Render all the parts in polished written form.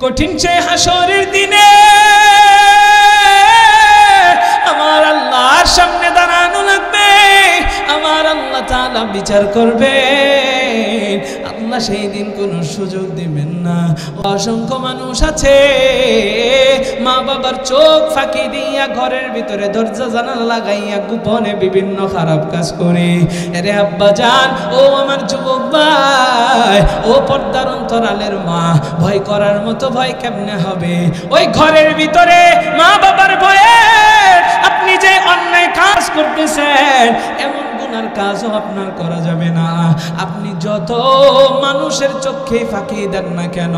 কঠিন সে হাসরের দিনে আমার আল্লাহর সামনে দাঁড়ানো লাগবে, আমার আল্লাহ তাআলা বিচার করবে। আল্লাহ সেই দিন কোনো সুযোগ দিবেন না। অসংখ্য মানুষ আছে মা বাবার চোখ ফাঁকি দিয়া ঘরের ভিতরে দরজা জানালা লাগাইয়া গোপনে বিভিন্ন খারাপ কাজ করে। আরে আব্বা জান, ও আমার যুবক ভাই, ও পর্দার অন্তরালের মা, ভয় করার মতো ভয় কেমনে হবে? ওই ঘরের ভিতরে মা বাবার ভয়ে আপনি যে অন্যায় কাজ করতেছেন, এমন গুনার কাজও আপনার করা যাবে না। আপনি যত মানুষের চোখে ফাঁকি দেন না কেন,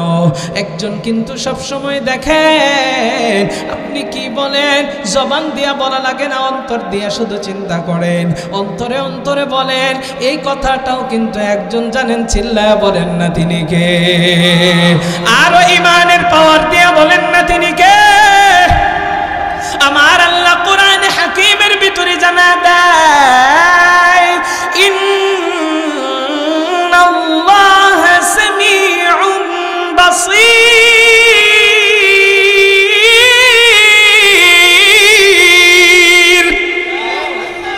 একজন কিন্তু সব সময় দেখেন আপনি কি বলেন। জবান দিয়া বলা লাগে না, অন্তর দিয়া শুধু চিন্তা করেন, অন্তরে অন্তরে বলেন। এই কথাটাও কিন্তু একজন জানেন, চিল্লায়া বলেন না তিনি কে? আরো ইমানের পাওয়ার দিয়া বলেন না তিনি কে? আমার আল্লাহ কোরআনে হাকিমের ভিতরে জানা দেয়, ইন্নাল্লাহা সামিউন বাসীর।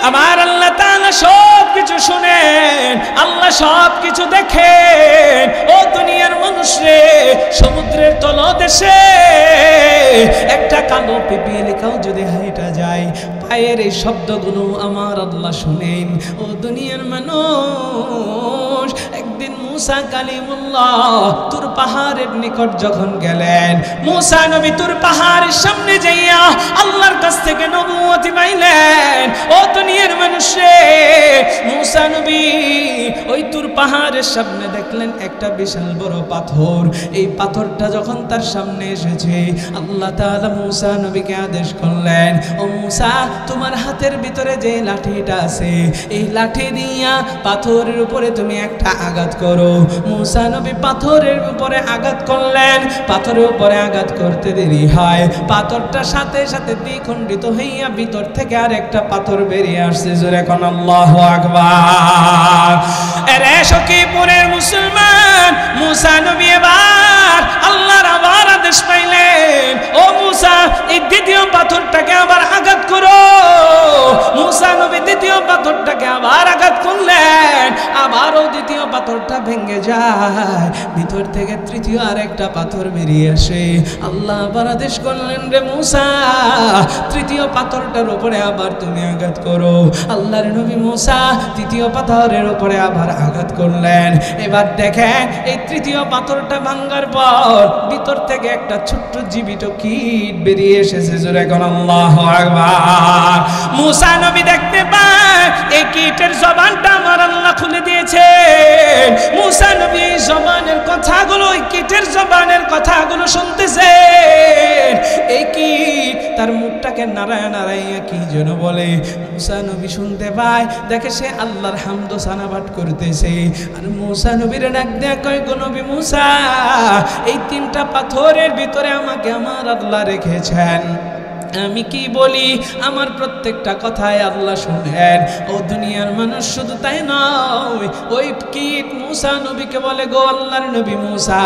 আমার আল্লাহ তাআলা সব কিছু শুনেন, আল্লাহ সব কিছু দেখেন। ও দুনিয়ার মানুষ রে, সমুদ্রের তলদেশে একটা কালো পিপিলিকাও যদি হাইটা যায়, পায়ের এই শব্দগুলো আমার আল্লাহ শুনেন। ও দুনিয়ার মানুষ, একদিন মুসা কালিমুল্লাহ তুর পাহাড়ের নিকট যখন গেলেন, মুসা নবী তুর পাহাড়ের সামনে যাইয়া আল্লাহর কাছ থেকে নবুয়তি পাইলেন। ও দুনিয়ার মানুষ রে, মুসা নবী ওই তুর পাহাড়ের সামনে দেখলেন একটা বিশাল বড় পাথর। এই পাথরটা যখন তার সামনে এসেছে, আল্লাহ তাআলা মুসা নবীকে আদেশ করলেন, ও মুসা, তোমার হাতের ভিতরে যে লাঠিটা আছে, এই লাঠি দিয়া পাথরের উপরে তুমি একটা আঘাত করো। মুসা নবী পাথরের উপরে আঘাত করলেন। পাথরের উপরে আঘাত করতে দেরি হয়, পাথরটা সাথে সাথে দ্বিখণ্ডিত হইয়া ভিতর থেকে আর একটা পাথর বেরিয়ে আসছে। জোরে কোন আল্লাহু আকবার। এরে সখীপুরের মুসলমান, মুসা নবী এবার আল্লাহর আবার আদেশ পাইলেন, ও মুসা, এই দ্বিতীয় পাথরটাকে আবার আঘাত করো। মুসা নবী দ্বিতীয় পাথরটাকে আবার আঘাত করলেন, আবারও দ্বিতীয় পাথরটা ভেঙে যায়, ভিতর থেকে তৃতীয় আর একটা পাথর বেরিয়ে আসে। আল্লাহ আবার আদেশ করলেন, রে মুসা, তৃতীয় পাথরটার উপরে আবার তুমি আঘাত করো। আল্লাহর নবী মুসা তৃতীয় পাথরের উপরে আবার আঘাত করলেন। এবার দেখেন, এই তৃতীয় পাথরটা ভাঙার পর ভিতর থেকে একটা ছোট্ট জীবিত কীট বেরিয়ে এসেছে। জোরে কোন আল্লাহু আকবার। মুসা নবী দেখতে পায় এই কীটের জবানটা আমার আল্লাহ খুলে দিয়েছে। মুসা নবী জবানের কথাগুলো, এই কীটের জবানের কথাগুলো শুনতেছেন। এই কীট তার মুখটাকে নাড়ায় নাড়াইয়া কি যেন বলে। মুসা নবী শুনতে পায়, দেখে সে আল্লাহর হামদ সানাবাত করতেছে। আর মুসা নবীর ডাক দেয়া কয়, গো নবী মুসা, এই তিনটা পাথরের ভিতরে আমাকে আমার আল্লাহ রেখেছেন, আমি কি বলি আমার প্রত্যেকটা কথায় আল্লাহ শুনেন। ও দুনিয়ার মানুষ, শুধু তাই নয়, ওই কীট মুসা নবীকে বলে, গো আল্লাহর নবী মুসা,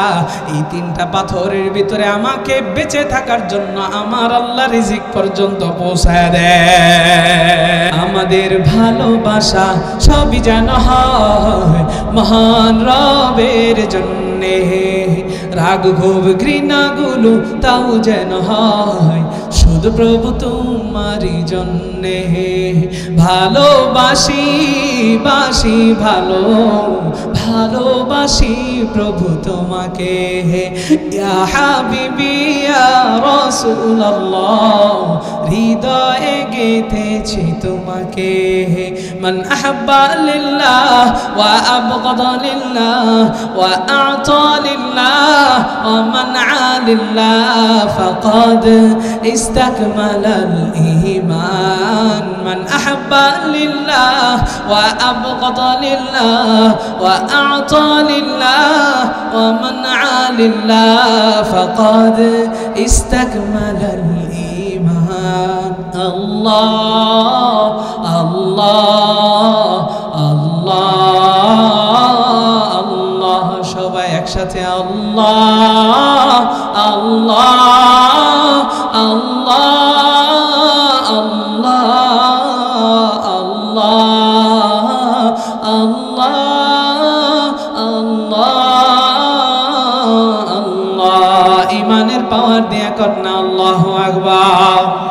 এই তিনটা পাথরের ভিতরে আমাকে বেঁচে থাকার জন্য আমার আল্লাহ রিজিক পর্যন্ত পৌঁছায় দেয়। আমাদের ভালোবাসা সবই যেন হয় মহান রবের জন্যে, রাগ ক্ষোভ ঘৃণাগুলো তাও যেন হয় শুধু প্রভু তোমারই জন্যে। ভালোবাসি বাসি ভালো, ভালোবাসি প্রভু তোমাকে, ইয়া হাবিবি ইয়া রাসূলুল্লাহ, হৃদয়ে গেঁথেছি তোমাকে। মান আহাব্বা লিল্লাহ ওয়া আবগাদা লিল্লাহ ওয়া আ'তা লিল্লাহ ওয়া মানআ লিল্লাহ ফাকাদ ইস্তাকমালাল ঈমান। মান আহাব্বা লিল্লাহ ওয়া আবগাদা লিল্লাহ ওয়া আ'তা লিল্লাহ ওয়া মানআ লিল্লাহ ফাকাদ ইস্তাকমালাল ঈমান। আল্লাহ আল্লাহ আল্লাহ আল্লাহ, সবাই একসাথে আল্লাহ আল্লাহ আল্লাহ আল্লাহ আল্লাহ আল্লাহ আল্লাহ আল্লাহ ইমানের পাওয়ার দিয়া কর না আল্লাহু আকবার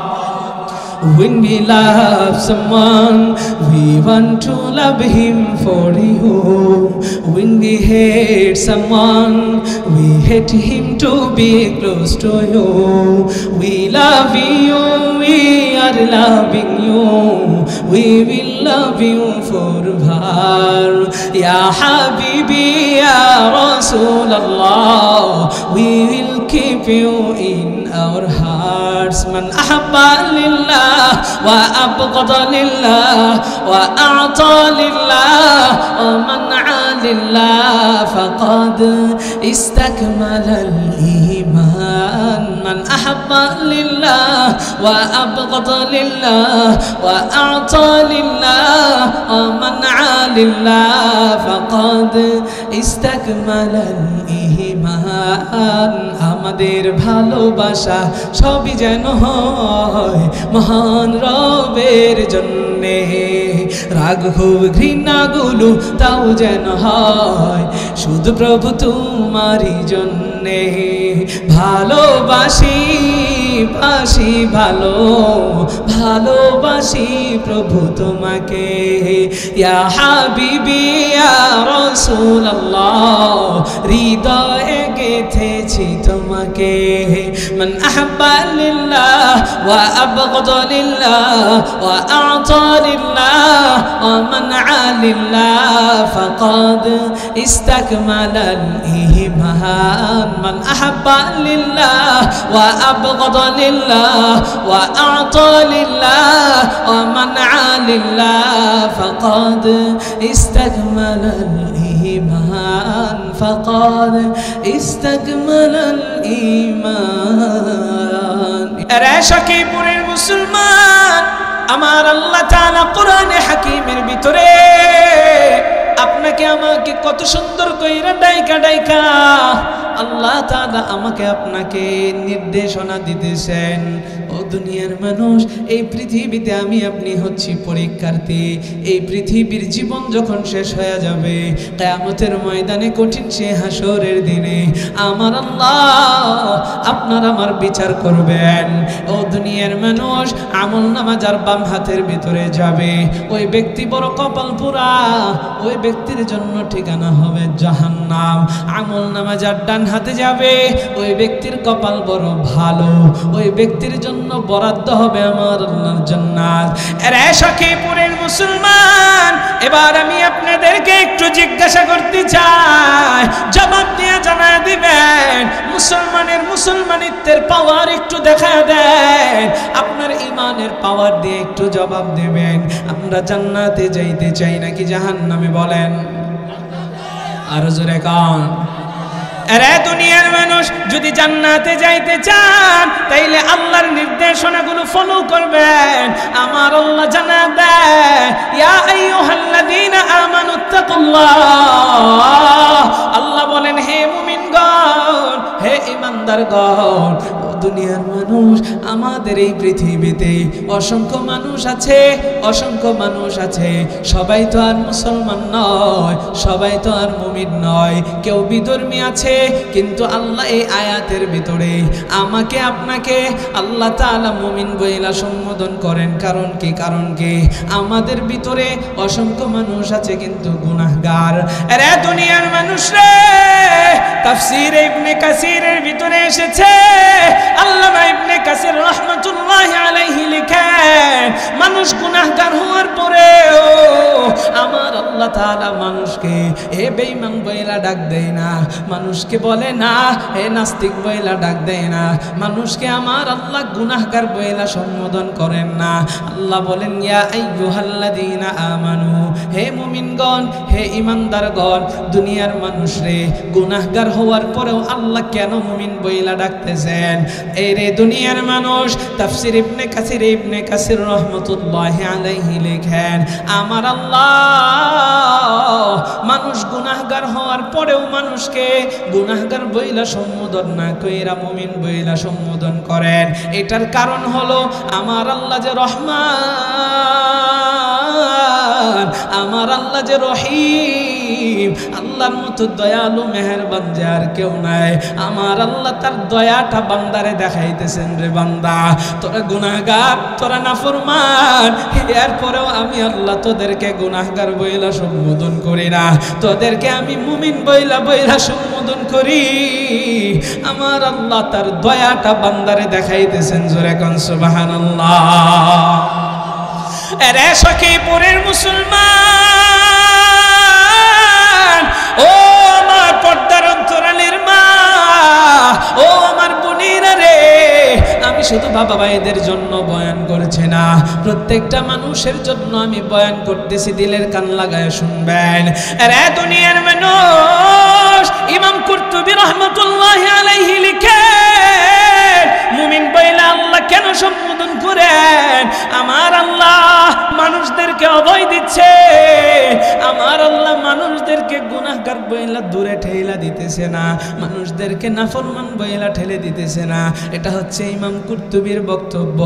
When we love someone, we want to love him for you. When we hate someone, we hate him to be close to you. We love you, we are loving you. We will love you forever. Ya Habibi, Ya Rasulallah, we will keep you in our hearts. Man ahabba lillah وأبغض لله وأعطى لله ومنع لله فقد استكمل الإيمان من أحب لله وأبغض لله وأعطى لله ومنع لله فقد استكمل الإيمان আমাদের ভালোবাসা সবই যেন হয় মহান রবের জন্যে রাগ ক্ষোভ ঘৃণাগুলো তাও যেন হয় শুধু প্রভু তোমারই জন্যে ভালোবাসি বাসি ভালো ভালোবাসি প্রভু তোমাকে ইয়া হাবিবি ইয়া রাসূলুল্লাহ হৃদয়ে গেথেছি তোমাকে মান আহাব্বা লিল্লাহ ওয়া আবগাদা লিল্লাহ ওয়া আ'তা লিল্লাহ ওয়া মানআ লিল্লাহ ফাকাদ ইসতাকমালাল ঈমান মান আহাব্বা লিল্লাহ ওয়া আবগাদা লিল্লাহ ওয়া আ'তা লিল্লাহ ওয়া মানআ লিল্লাহ ফাকাদ ইসতাকমালাল ঈমান ফাকাদ ইস্তাকমালাল ঈমান এরে শাকিপুরের মুসলমান আমার আল্লাহ তাআলা কোরআনে হাকিমের ভিতরে আপনাকে আমাকে কত সুন্দর কইরা ডাইকা ডাইকা আল্লাহ তাআলা আমাকে আপনাকে নির্দেশনা দিতেছেন ও দুনিয়ার মানুষ এই পৃথিবীতে আমি আপনি হচ্ছি পরীক্ষার্থী এই পৃথিবীর জীবন যখন শেষ হয়ে যাবে কিয়ামতের ময়দানে কঠিন সে হাসরের দিনে আমার আল্লাহ আপনার আমার বিচার করবেন ও দুনিয়ার মানুষ আমলনামা যার বাম হাতের ভিতরে যাবে ওই ব্যক্তি বড় কপাল পোড়া ওই ব্যক্তির জন্য ঠিকানা হবে জাহান্নাম আমলনামা যার ডান হাতে যাবে ওই ব্যক্তির কপাল বড় ভালো ওই ব্যক্তির জন্য বরাদ্দ হবে আমার আল্লাহর জান্নাত এরে শাকিপুরের মুসলমান এবার আমি আপনাদেরকে একটু জিজ্ঞাসা করতে চাই জবাব দিয়ে জানায় দিবেন মুসলমানের মুসলমানিত্বের পাওয়ার একটু দেখা দেন আপনার ঈমানের পাওয়ার দিয়ে একটু জবাব দেবেন আমরা জান্নাতে যাইতে চাই নাকি জাহান্নামে বলেন আর জোরে কান এরে দুনিয়ার মানুষ যদি জান্নাতে যাইতে চান তাইলে আল্লাহর নির্দেশনাগুলো ফলো করবেন আমার আল্লাহ জানায় দেয় ইয়া আইয়ুহাল্লাযীনা আমানুত্তাকুল্লাহ আল্লাহ বলেন হে মুমিনগণ হে ঈমানদারগণ দুনিয়ার মানুষ আমাদের এই পৃথিবীতে অসংখ্য মানুষ আছে সবাই তো আর মুসলমান নয় সবাই তো আর মুমিন নয় কেউ বিধর্মী আছে কিন্তু আল্লাহ এই আয়াতের ভিতরে আমাকে আপনাকে আল্লাহ তাআলা মুমিন বইলা সম্বোধন করেন কারণ কি আমাদের ভিতরে অসংখ্য মানুষ আছে কিন্তু গুনাহগার আরে দুনিয়ার মানুষ রে তাফসীর ইবনে কাসিরের ভিতরে এসেছে আল্লামা ইবনে কাসির রাহমাতুল্লাহি আলাইহি লিখেন মানুষ গুনাহগার হওয়ার পরেও আমার আল্লাহ তাআলা মানুষকে হে বেঈমান বইলা ডাক দেয় না মানুষকে বলে না হে নাস্তিক বইলা ডাক দেয় না মানুষকে আমার আল্লাহ গুনাহগার বইলা সম্বোধন করেন না আল্লাহ বলেন ইয়া আইয়ুহাল্লাযীনা আমানু হে মুমিনগণ, হে ইমানদারগণ, দুনিয়ার মানুষ রে, গুনাহগার হওয়ার পরেও আল্লাহ কেন মুমিন বইলা ডাকতেছেন? এই রে দুনিয়ার মানুষ, তাফসীর ইবনে কাসির রহমাতুল্লাহি আলাইহি লেখেন, আমার আল্লাহ মানুষ গুনাহগার হওয়ার পরেও মানুষকে গুনাহগার বইলা সম্বোধন না কইরা মুমিন বইলা সম্বোধন করেন। এটার কারণ হলো আমার আল্লাহ যে রহমান, আমার আল্লাহ যে রহিম, আল্লাহর মতো দয়ালু মেহেরবান যে আর কেউ নাই। আমার আল্লাহ তার দয়াটা বান্দারে দেখাইতেছেন, রে বান্দা তোরা গুনাহগার, তোরা নাফরমান, এরপরেও আমি আল্লাহ তোদেরকে গুনাহগার বইলা সম্বোধন করি না, তোদেরকে আমি মুমিন বইলা সম্বোধন করি। আমার আল্লাহ তার দয়াটা বান্দারে দেখাইতেছেন। জোরে কোন সুবহানাল্লাহ। এরে সখীপুরের মুসলমান, ও আমার পর্দার অন্তরালের মা, ও আমার বোনেরা রে, আমি শুধু বাবা ভাইদের জন্য বয়ান করছি না, প্রত্যেকটা মানুষের জন্য আমি বয়ান করতেছি। দিলের কান লাগায় শুনবেন। এরে দুনিয়ার মানুষ, ইমাম কুরতুবী রাহমাতুল্লাহি আলাইহি লিখেন, মুমিন বইলা আল্লাহ কেন সম্বোধন করেন? আমার আল্লাহ মানুষদেরকে অভয় দিচ্ছে, আমার আল্লাহ মানুষদেরকে গুনাহগার বইলা দূরে ঠেলা দিতেছে না, মানুষদেরকে নাফরমান বইলা ঠেলে দিতেছে না। এটা হচ্ছে ইমাম কুরতুবীর বক্তব্য।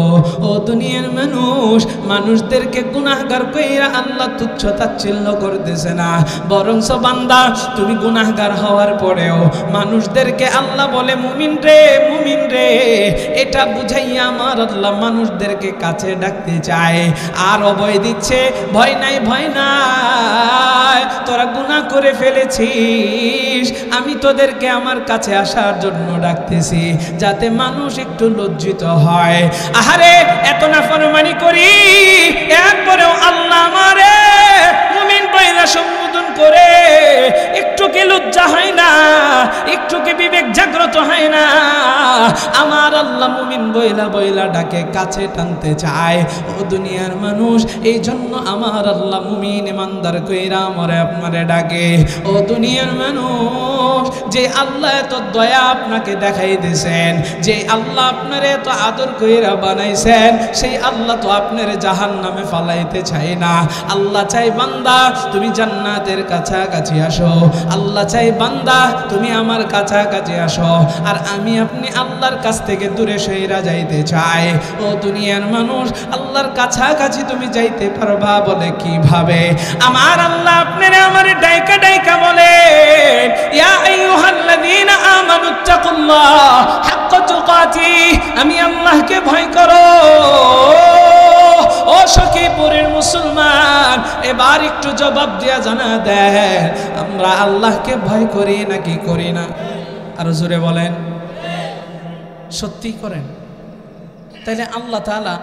ও দুনিয়ার মানুষ, মানুষদেরকে গুনাহগার কইরা আল্লাহ তুচ্ছ তাচ্ছিল্য করতেছে না, বরংস বান্দা তুমি গুনাহগার হওয়ার পরেও মানুষদেরকে আল্লাহ বলে মুমিন রে, মুমিন রে। এটা বুঝাইয়া আমার আল্লাহ মানুষদেরকে কাছে ডাকতে চায় আর অভয় দিচ্ছে, ভয় নাই, ভয় নাই, তোরা গুনাহ করে ফেলেছিস, আমি তোদেরকে আমার কাছে আসার জন্য ডাকতেছি, যাতে মানুষ একটু লজ্জিত হয়। আহারে এত নাফরমানি করি, এরপরেও আল্লাহ আমারে মুমিন বইলা সম্বোধন করে, একটু কি লজ্জা হয় না? একটু কি বিবেক জাগ্রত হয় না? আমার আল্লাহ মুমিন বইলা ডাকে, কাছে টানতে চায়। ও দুনিয়ার মানুষ, এই জন্য আমার আল্লাহ মুমিন ইমানদার কইরা আমারে আপনারে ডাকে। ও দুনিয়ার মানুষ, যে আল্লাহ এত দয়া আপনাকে দেখাই দিয়েছেন, যে আল্লাহ আপনারে এত আদর কইরা বানাইছেন, সেই আল্লাহ তো আপনারে জাহান্নামে ফালাইতে চায় না। আল্লাহ চাই বান্দা তুমি জান্নাতের কাছাকাছি আসো, আল্লাহ চাই বান্দা তুমি আমার কাছাকাছি আসো, আর আমি আপনি আল্লাহর কাছ থেকে দূরে সইরা যাইতে চাই। ও দুনিয়ার মানুষ, আল্লাহর কাছাকাছি তুমি যাইতে পারবা বলে কিভাবে? আমার আল্লাহ আপনারে আমারে ডাইকা ডাইকা বলে, ইয়া আইয়ুহাল্লাযীনা আমানুত্তাকুল্লাহ হাক্কা তুকাতি, আমি আল্লাহকে ভয় করো। ও সখীপুরের মুসলমান, এবার একটু জবাব দিয়া জানা দেয়, আমরা আল্লাহকে ভয় করি নাকি করি না? আরো জোরে বলেন। সত্যি করেন? তাইলে আল্লাহ তাআলা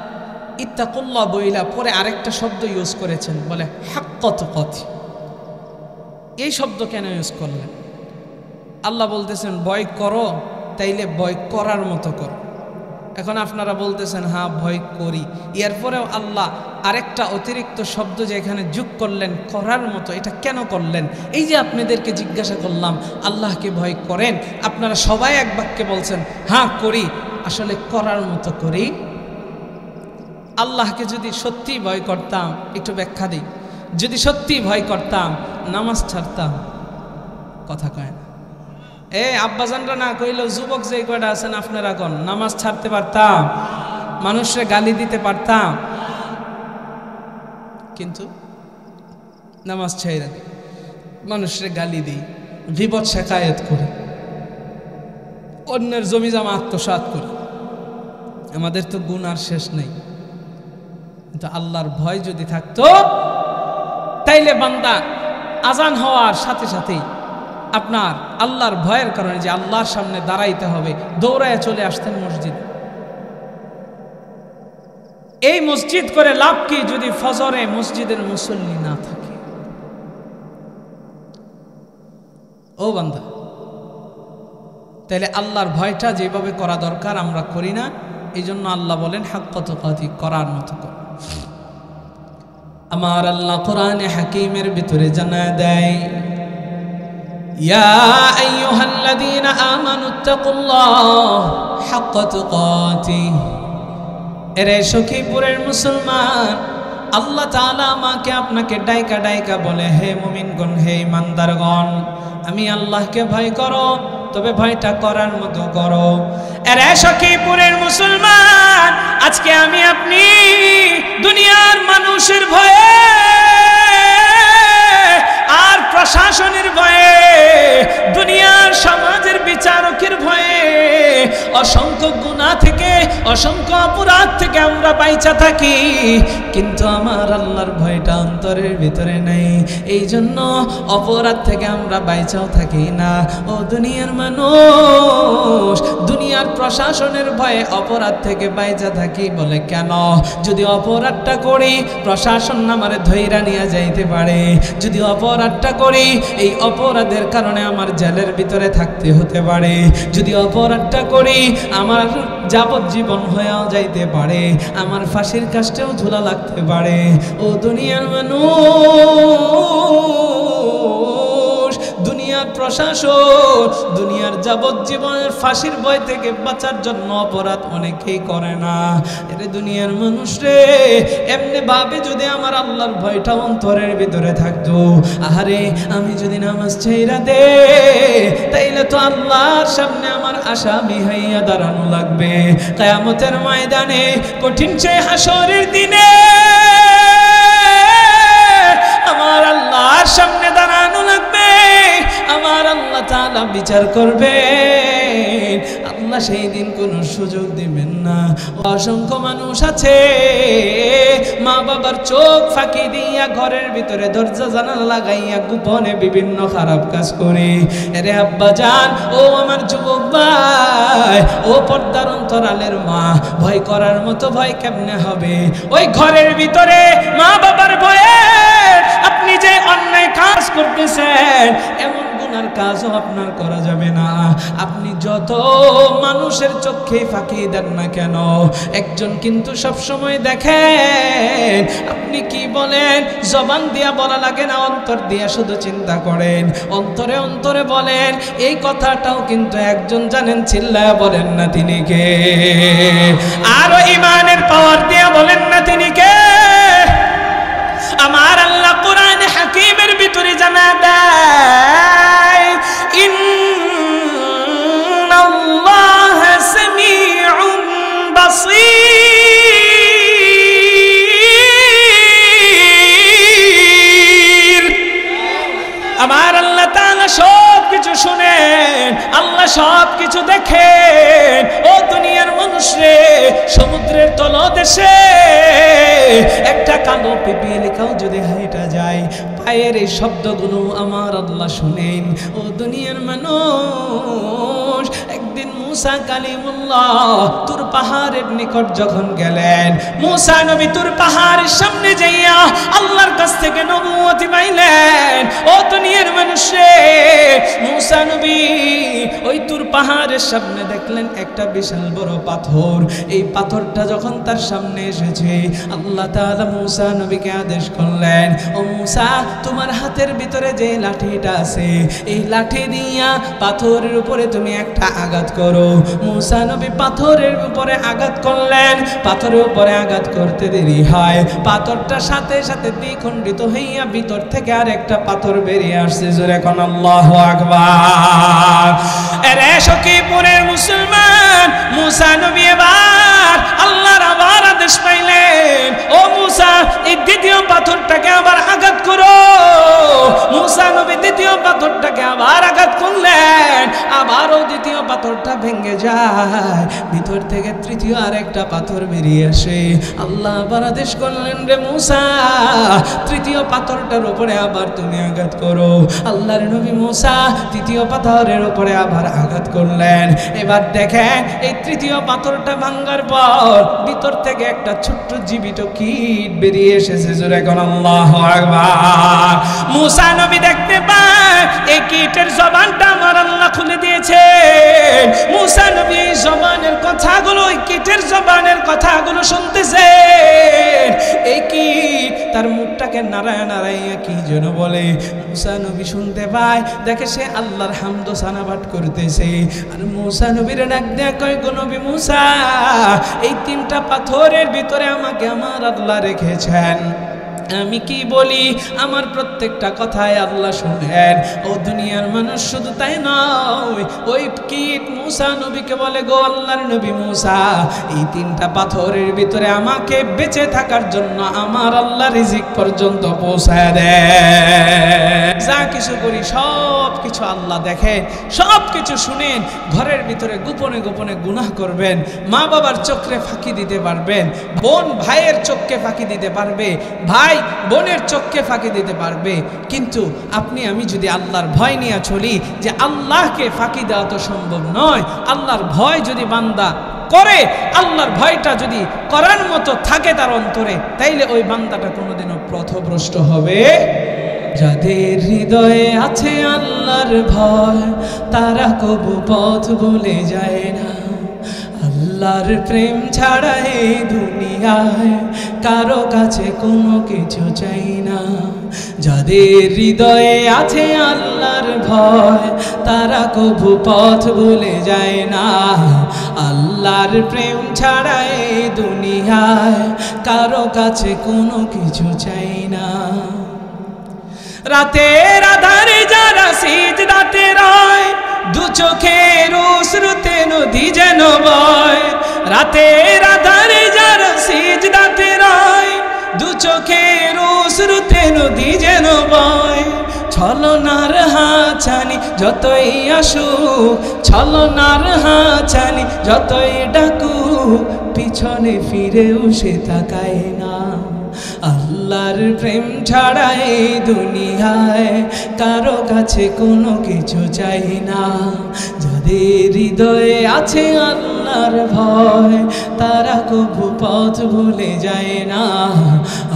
ইত্তাকুল্লাহ বইলা পরে আরেকটা শব্দ ইউজ করেছেন, বলে হাক্কা তুকাতি। এই শব্দ কেন ইউজ করলেন? আল্লাহ বলতেছেন ভয় করো, তাইলে ভয় করার মতো করো। এখন আপনারা বলতেছেন হ্যাঁ ভয় করি, এরপরেও আল্লাহ আরেকটা অতিরিক্ত শব্দ যে এখানে যোগ করলেন, করার মতো, এটা কেন করলেন? এই যে আপনাদেরকে জিজ্ঞাসা করলাম আল্লাহকে ভয় করেন, আপনারা সবাই এক বাক্যে বলছেন হ্যাঁ করি, আসলে করার মতো করি। আল্লাহকে যদি সত্যি ভয় করতাম, একটু ব্যাখ্যা দিই, যদি সত্যি ভয় করতাম নামাজ ছাড়তাম? কথা কয় না। আব্বাজানরা না কইলেও যুবক যে কয়টা আছেন আপনারা কোন নামাজ ছাড়তে পারতাম, মানুষরে গালি দিতে পারতাম, কিন্তু নামাজ ছাইরা দিই, মানুষরে গালি দিই, গীবত শেকায়েত করি, অন্যের জমি জমা আত্মসাৎ করি। আমাদের তো গুনার শেষ নেই। কিন্তু আল্লাহর ভয় যদি থাকতো, তাইলে বান্দা আজান হওয়ার সাথে সাথেই আপনার আল্লাহর ভয়ের কারণে যে আল্লাহর সামনে দাঁড়াইতে হবে, দৌড়ায় চলে আসতেন মসজিদ। এই মসজিদ করে লাভ কি যদি ফজরে মসজিদের মুসল্লি না থাকে? ও বান্দা, তাইলে আল্লাহর ভয়টা যেভাবে করা দরকার আমরা করি না। এই জন্য আল্লাহ বলেন হাক্কা তুকাতি, করার মতো কর। আমার আল্লাহ কোরআনে হাকিমের ভিতরে জানায় দেয়, ইয়া আইয়ুহাল্লাযীনা আমানুত্তাকুল্লাহ হাক্কা তুকাতিহ। এরে সখীপুরের মুসলমান, আল্লাহ তাআলা আমাকে আপনাকে ডাইকা ডাইকা বলে, হে মুমিনগণ, হে ইমানদারগণ, আমি আল্লাহকে ভয় করো, তবে ভয়টা করার মতো করো। এরে সখীপুরের মুসলমান, আজকে আমি আপনি দুনিয়ার মানুষের ভয়ে আর প্রশাসনের ভয়ে, দুনিয়ার সমাজের বিচারকের ভয়ে, অসংখ্য গুনাহ থেকে, অসংখ্য অপরাধ থেকে আমরা বাইচা থাকি, কিন্তু আমার আল্লাহর ভয়টা অন্তরের ভিতরে নেই। এই জন্য অপরাধ থেকে আমরা বাইচাও থাকি না। ও দুনিয়ার মানুষ, দুনিয়ার প্রশাসনের ভয়ে অপরাধ থেকে বাইচা থাকি বলে কেন? যদি অপরাধটা করি, প্রশাসন আমারে ধইরা নিয়ে যাইতে পারে। যদি অপরাধটা করি, এই অপরাধের কারণে আমার জেলের ভিতরে থাকতে হতে পারে। যদি অপরাধটা করি, আমার যাবজ্জীবন হয়েও যাইতে পারে, আমার ফাঁসির কাষ্টেও ঝুলা লাগতে পারে। ও দুনিয়ার মানুষ, দুনিয়ার প্রশাসন, দুনিয়ার যাবজ্জীবনের ফাঁসির ভয় থেকে বাঁচার জন্য অপরাধ অনেকেই করে না। এরে দুনিয়ার মানুষ রে, এমনি ভাবে যদি আমার আল্লাহর ভয়টা অন্তরের ভিতরে থাকতো, আহারে আমি যদি নামাজ ছাইরা দে, তাইলে তো আল্লাহর সামনে আমার আসামি হইয়া দাঁড়ানো লাগবে কিয়ামতের ময়দানে, কঠিন সেই হাসরের দিনে আমার আল্লাহর সামনে দাঁড়ানো লাগবে। আমার আল্লাহ তাআলা বিচার করবেন, আল্লাহ সেই দিন কোনো সুযোগ দিবেন না। অসংখ্য মানুষ আছে মা বাবার চোখ ফাঁকি দিয়া ঘরের ভিতরে দরজা জানালা লাগাইয়া গোপনে বিভিন্ন খারাপ কাজ করে। আরে আব্বা জান, ও আমার যুবক ভাই, ও পর্দার অন্তরালের মা, ভয় করার মতো ভয় কেমনে হবে? ওই ঘরের ভিতরে মা বাবার ভয়ে আপনি যে অন্যায় কাজ করতেছেন, এমন গুনার কাজও আপনার করা যাবে না। আপনি যত মানুষের চোখে ফাঁকি দেন না কেন, একজন কিন্তু সব সময় দেখেন আপনি কি বলেন, জবান দিয়া বলা লাগে না, অন্তর দিয়া শুধু চিন্তা করেন, অন্তরে অন্তরে বলেন। এই কথাটাও কিন্তু একজন জানেন, চিল্লায়া বলেন না তিনি কে? আরো ইমানের পাওয়ার দিয়া বলেন না তিনি কে? আমার আল্লাহ কোরআনে হাকিমের ভিতরে জানা দেয়, ইন্নাল্লাহা সামিউন বাসীর। আমার আল্লাহ তাআলা সব কিছু শুনেন, আল্লাহ সব কিছু দেখেন। ও দুনিয়ার মানুষ রে, সমুদ্রের তলদেশে একটা কালো পিপিলিকাও যদি হাইটা যায়, পায়ের এই শব্দগুলো আমার আল্লাহ শুনেন। ও দুনিয়ার মানুষ, একদিন মুসা কালিমুল্লাহ তুর পাহাড়ের নিকট যখন গেলেন, মুসা নবী তুর পাহাড়ের সামনে যাইয়া আল্লাহর কাছ থেকে নবুয়তি পাইলেন। ও দুনিয়ার মানুষ রে, মুসা নবী ওই তুর পাহাড়ের সামনে দেখলেন একটা বিশাল বড় পাথর। এই পাথরটা যখন তার সামনে এসেছে, আল্লাহ তাআলা মুসা নবীকে আদেশ করলেন, ও মুসা, তোমার হাতের ভিতরে যে লাঠিটা আছে, এই লাঠি দিয়া পাথরের উপরে তুমি একটা আঘাত করো। মুসা নবী পাথরের উপরে আঘাত করলেন। পাথরের উপরে আঘাত করতে দেরি হয়, পাথরটা সাথে সাথে দ্বিখণ্ডিত হইয়া ভিতর থেকে আর একটা পাথর বেরিয়ে আসছে। জোরে কোন আল্লাহু আকবার। এরে সখীপুরের মুসলমান, মুসা নবী এবার আল্লাহর আবার আদেশ পাইলেন, ও মুসা, এই দ্বিতীয় পাথরটাকে আবার আঘাত করো। মুসা নবী দ্বিতীয় পাথরটাকে আবার আঘাত করলেন, আবারও দ্বিতীয় পাথরটা ভেঙে যায়, ভিতর থেকে তৃতীয় আর একটা পাথর বেরিয়ে আসে। আল্লাহ আবার আদেশ করলেন, রে মুসা, তৃতীয় পাথরটার উপরে আবার তুমি আঘাত করো। আল্লাহর নবী মুসা তৃতীয় পাথরের উপরে আবার আঘাত করলেন। এবার দেখেন, এই তৃতীয় পাথরটা ভাঙার পর ভিতর থেকে একটা ছোট্ট জীবিত কীট বেরিয়ে এসেছে। জোরে কোন আল্লাহু আকবার। মুসা নবী দেখতে পায় এই কীটের জবানটা আমার আল্লাহ খুলে দিয়েছে। মুসা নবী এই জবানের কথাগুলো, এই কীটের জবানের কথাগুলো শুনতেছেন, এই কীট তার মুখটাকে নাড়ায় নাড়াইয়া কি যেন বলে। মুসা নবী শুনতে পায়, দেখে সে আল্লাহর হামদ সানাবাট করতেছে। আর মুসা নবীর ডাক দেয়া কয়, গো নবী মুসা, এই 3টা পাথরের ভিতরে আমাকে আমার আল্লাহ রেখেছেন, আমি কি বলি আমার প্রত্যেকটা কথায় আল্লাহ শুনেন। ও দুনিয়ার মানুষ, শুধু তাই নয়, ওই কীট মুসা নবীকে বলে, গো আল্লাহর নবী মুসা, এই 3টা পাথরের ভিতরে আমাকে বেঁচে থাকার জন্য আমার আল্লাহ রিজিক পর্যন্ত পৌঁছায় দেয়। যা কিছু করি সব কিছু আল্লাহ দেখেন, সব কিছু শুনেন। ঘরের ভিতরে গোপনে গোপনে গুনাহ করবেন, মা বাবার চোখে ফাঁকি দিতে পারবেন, বোন ভাইয়ের চোখকে ফাঁকি দিতে পারবে, ভাই বোনের চোখকে ফাঁকি দিতে পারবে। কিন্তু আপনি আমি যদি আল্লাহর ভয় নিয়ে চলি, যে আল্লাহকে ফাঁকি দেওয়া তো সম্ভব নয়, আল্লাহর ভয় যদি বান্দা করে, আল্লাহর ভয়টা যদি করার মতো থাকে তার অন্তরে, তাইলে ওই বান্দাটা কোনোদিনও পথভ্রষ্ট হবে। যাদের হৃদয়ে আছে আল্লাহর ভয়, তারা কবু পথ ভুলে যায় না। আল্লাহর প্রেম ছাড়া এই দুনিয়ায় কারো কাছে কোনো কিছু চাই না। যাদের হৃদয়ে আছে আল্লাহর ভয়, তারা কবু পথ ভুলে যায় না। আল্লাহর প্রেম ছাড়া এই দুনিয়ায় কারো কাছে কোনো কিছু চাই না। রাতের আধারে যারা সিজদাতে রয়, দু চোখের অশ্রুতে নদী যেন বয়। রাতের আধারে যারা সিজদাতে রয়, দু চোখের অশ্রুতে নদী যেন বয়। ছলনার হাছানি যতই আসুক, ছলনার হাছানি যতই ডাকুক, পিছনে ফিরেও সে তাকায় না। আল্লাহর প্রেম ছাড়া এই দুনিয়ায় কারো কাছে কোনো কিছু চাই না। যাদের হৃদয়ে আছে আল্লাহর ভয়, তারা কবু পথ ভুলে যায় না।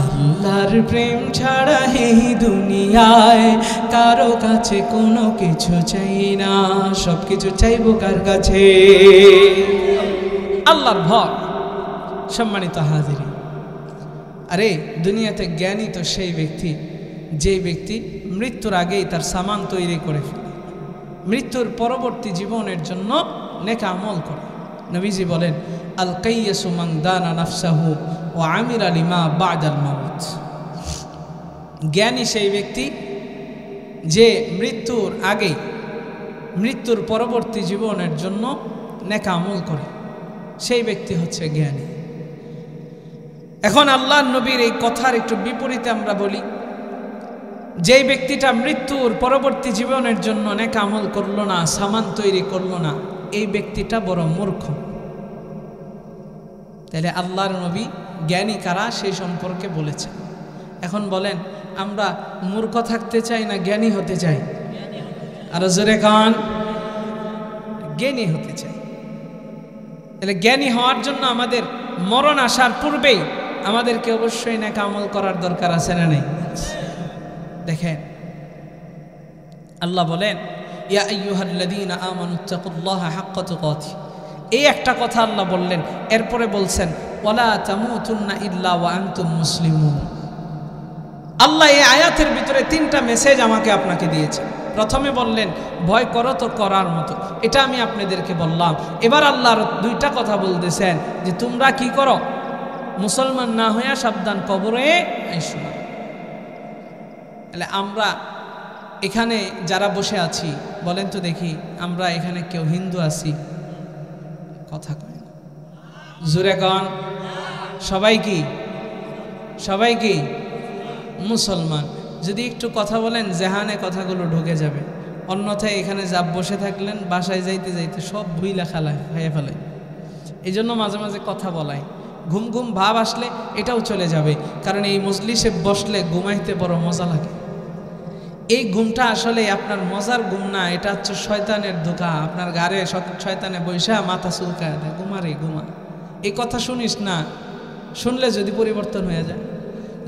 আল্লাহর প্রেম ছাড়া এই দুনিয়ায় কারো কাছে কোনো কিছু চাই না। সব কিছু চাইবো কার কাছে? আল্লাহর ভয়। সম্মানিত হাজির, আরে দুনিয়াতে জ্ঞানী তো সেই ব্যক্তি, যেই ব্যক্তি মৃত্যুর আগেই তার সামান তৈরি করে ফেলে, মৃত্যুর পরবর্তী জীবনের জন্য নেক আমল করে। নবীজি বলেন, আল কাইয়াসু মান দানা নাফসাহু ওয়া আমিলা লিমা বা'দাল মাউত। জ্ঞানী সেই ব্যক্তি যে মৃত্যুর আগেই, মৃত্যুর পরবর্তী জীবনের জন্য নেক আমল করে, সেই ব্যক্তি হচ্ছে জ্ঞানী। এখন আল্লাহর নবীর এই কথার একটু বিপরীতে আমরা বলি, যেই ব্যক্তিটা মৃত্যুর পরবর্তী জীবনের জন্য নেক আমল করলো না, সামান তৈরি করলো না, এই ব্যক্তিটা বড় মূর্খ। তাহলে আল্লাহর নবী জ্ঞানী কারা সেই সম্পর্কে বলেছেন। এখন বলেন, আমরা মূর্খ থাকতে চাই না জ্ঞানী হতে চাই? আর জোরে কান, জ্ঞানী হতে চাই। তাহলে জ্ঞানী হওয়ার জন্য আমাদের মরণ আসার পূর্বেই আমাদেরকে অবশ্যই নেক আমল করার দরকার আছে না নেই? দেখেন আল্লাহ বলেন, ইয়া আইয়ুহাল্লাযীনা আমানুত্তাকুল্লাহা হাক্কা তুকাতিহি। এই একটা কথা আল্লাহ বললেন, এরপরে বলছেন ওয়ালা তামুতুন্না ইল্লা ওয়া আনতুম মুসলিমুন। আল্লাহ এই আয়াতের ভিতরে 3টা মেসেজ আমাকে আপনাকে দিয়েছে। প্রথমে বললেন ভয় করো তো করার মতো, এটা আমি আপনাদেরকে বললাম। এবার আল্লাহর 2টা কথা বলতেছেন যে তোমরা কি করো, মুসলমান না হইয়া সাবধান, কবরে আইসো না। তাহলে আমরা এখানে যারা বসে আছি, বলেন তো দেখি, আমরা এখানে কেউ হিন্দু আছি? কথা কয় না, জোরে কন। সবাই কি? সবাই কি মুসলমান? যদি একটু কথা বলেন জেহানে কথাগুলো ঢুকে যাবে, অন্যথায় এখানে যা বসে থাকলেন বাসায় যাইতে যাইতে সব ভুইলা খাইয়ে ফেলে। এই জন্য মাঝে মাঝে কথা বলাই, ঘুম ঘুম ভাব আসলে এটাও চলে যাবে, কারণ এই মজলিসে বসলে ঘুমাইতে বড় মজা লাগে। এই ঘুমটা আসলে আপনার মজার ঘুম না, এটা হচ্ছে শয়তানের ধোঁকা। আপনার গাড়ে শয়তানে বৈশা মাথা চুলকায় দেয়, ঘুমারে ঘুমা। এই কথা শুনিস না, শুনলে যদি পরিবর্তন হয়ে যায়।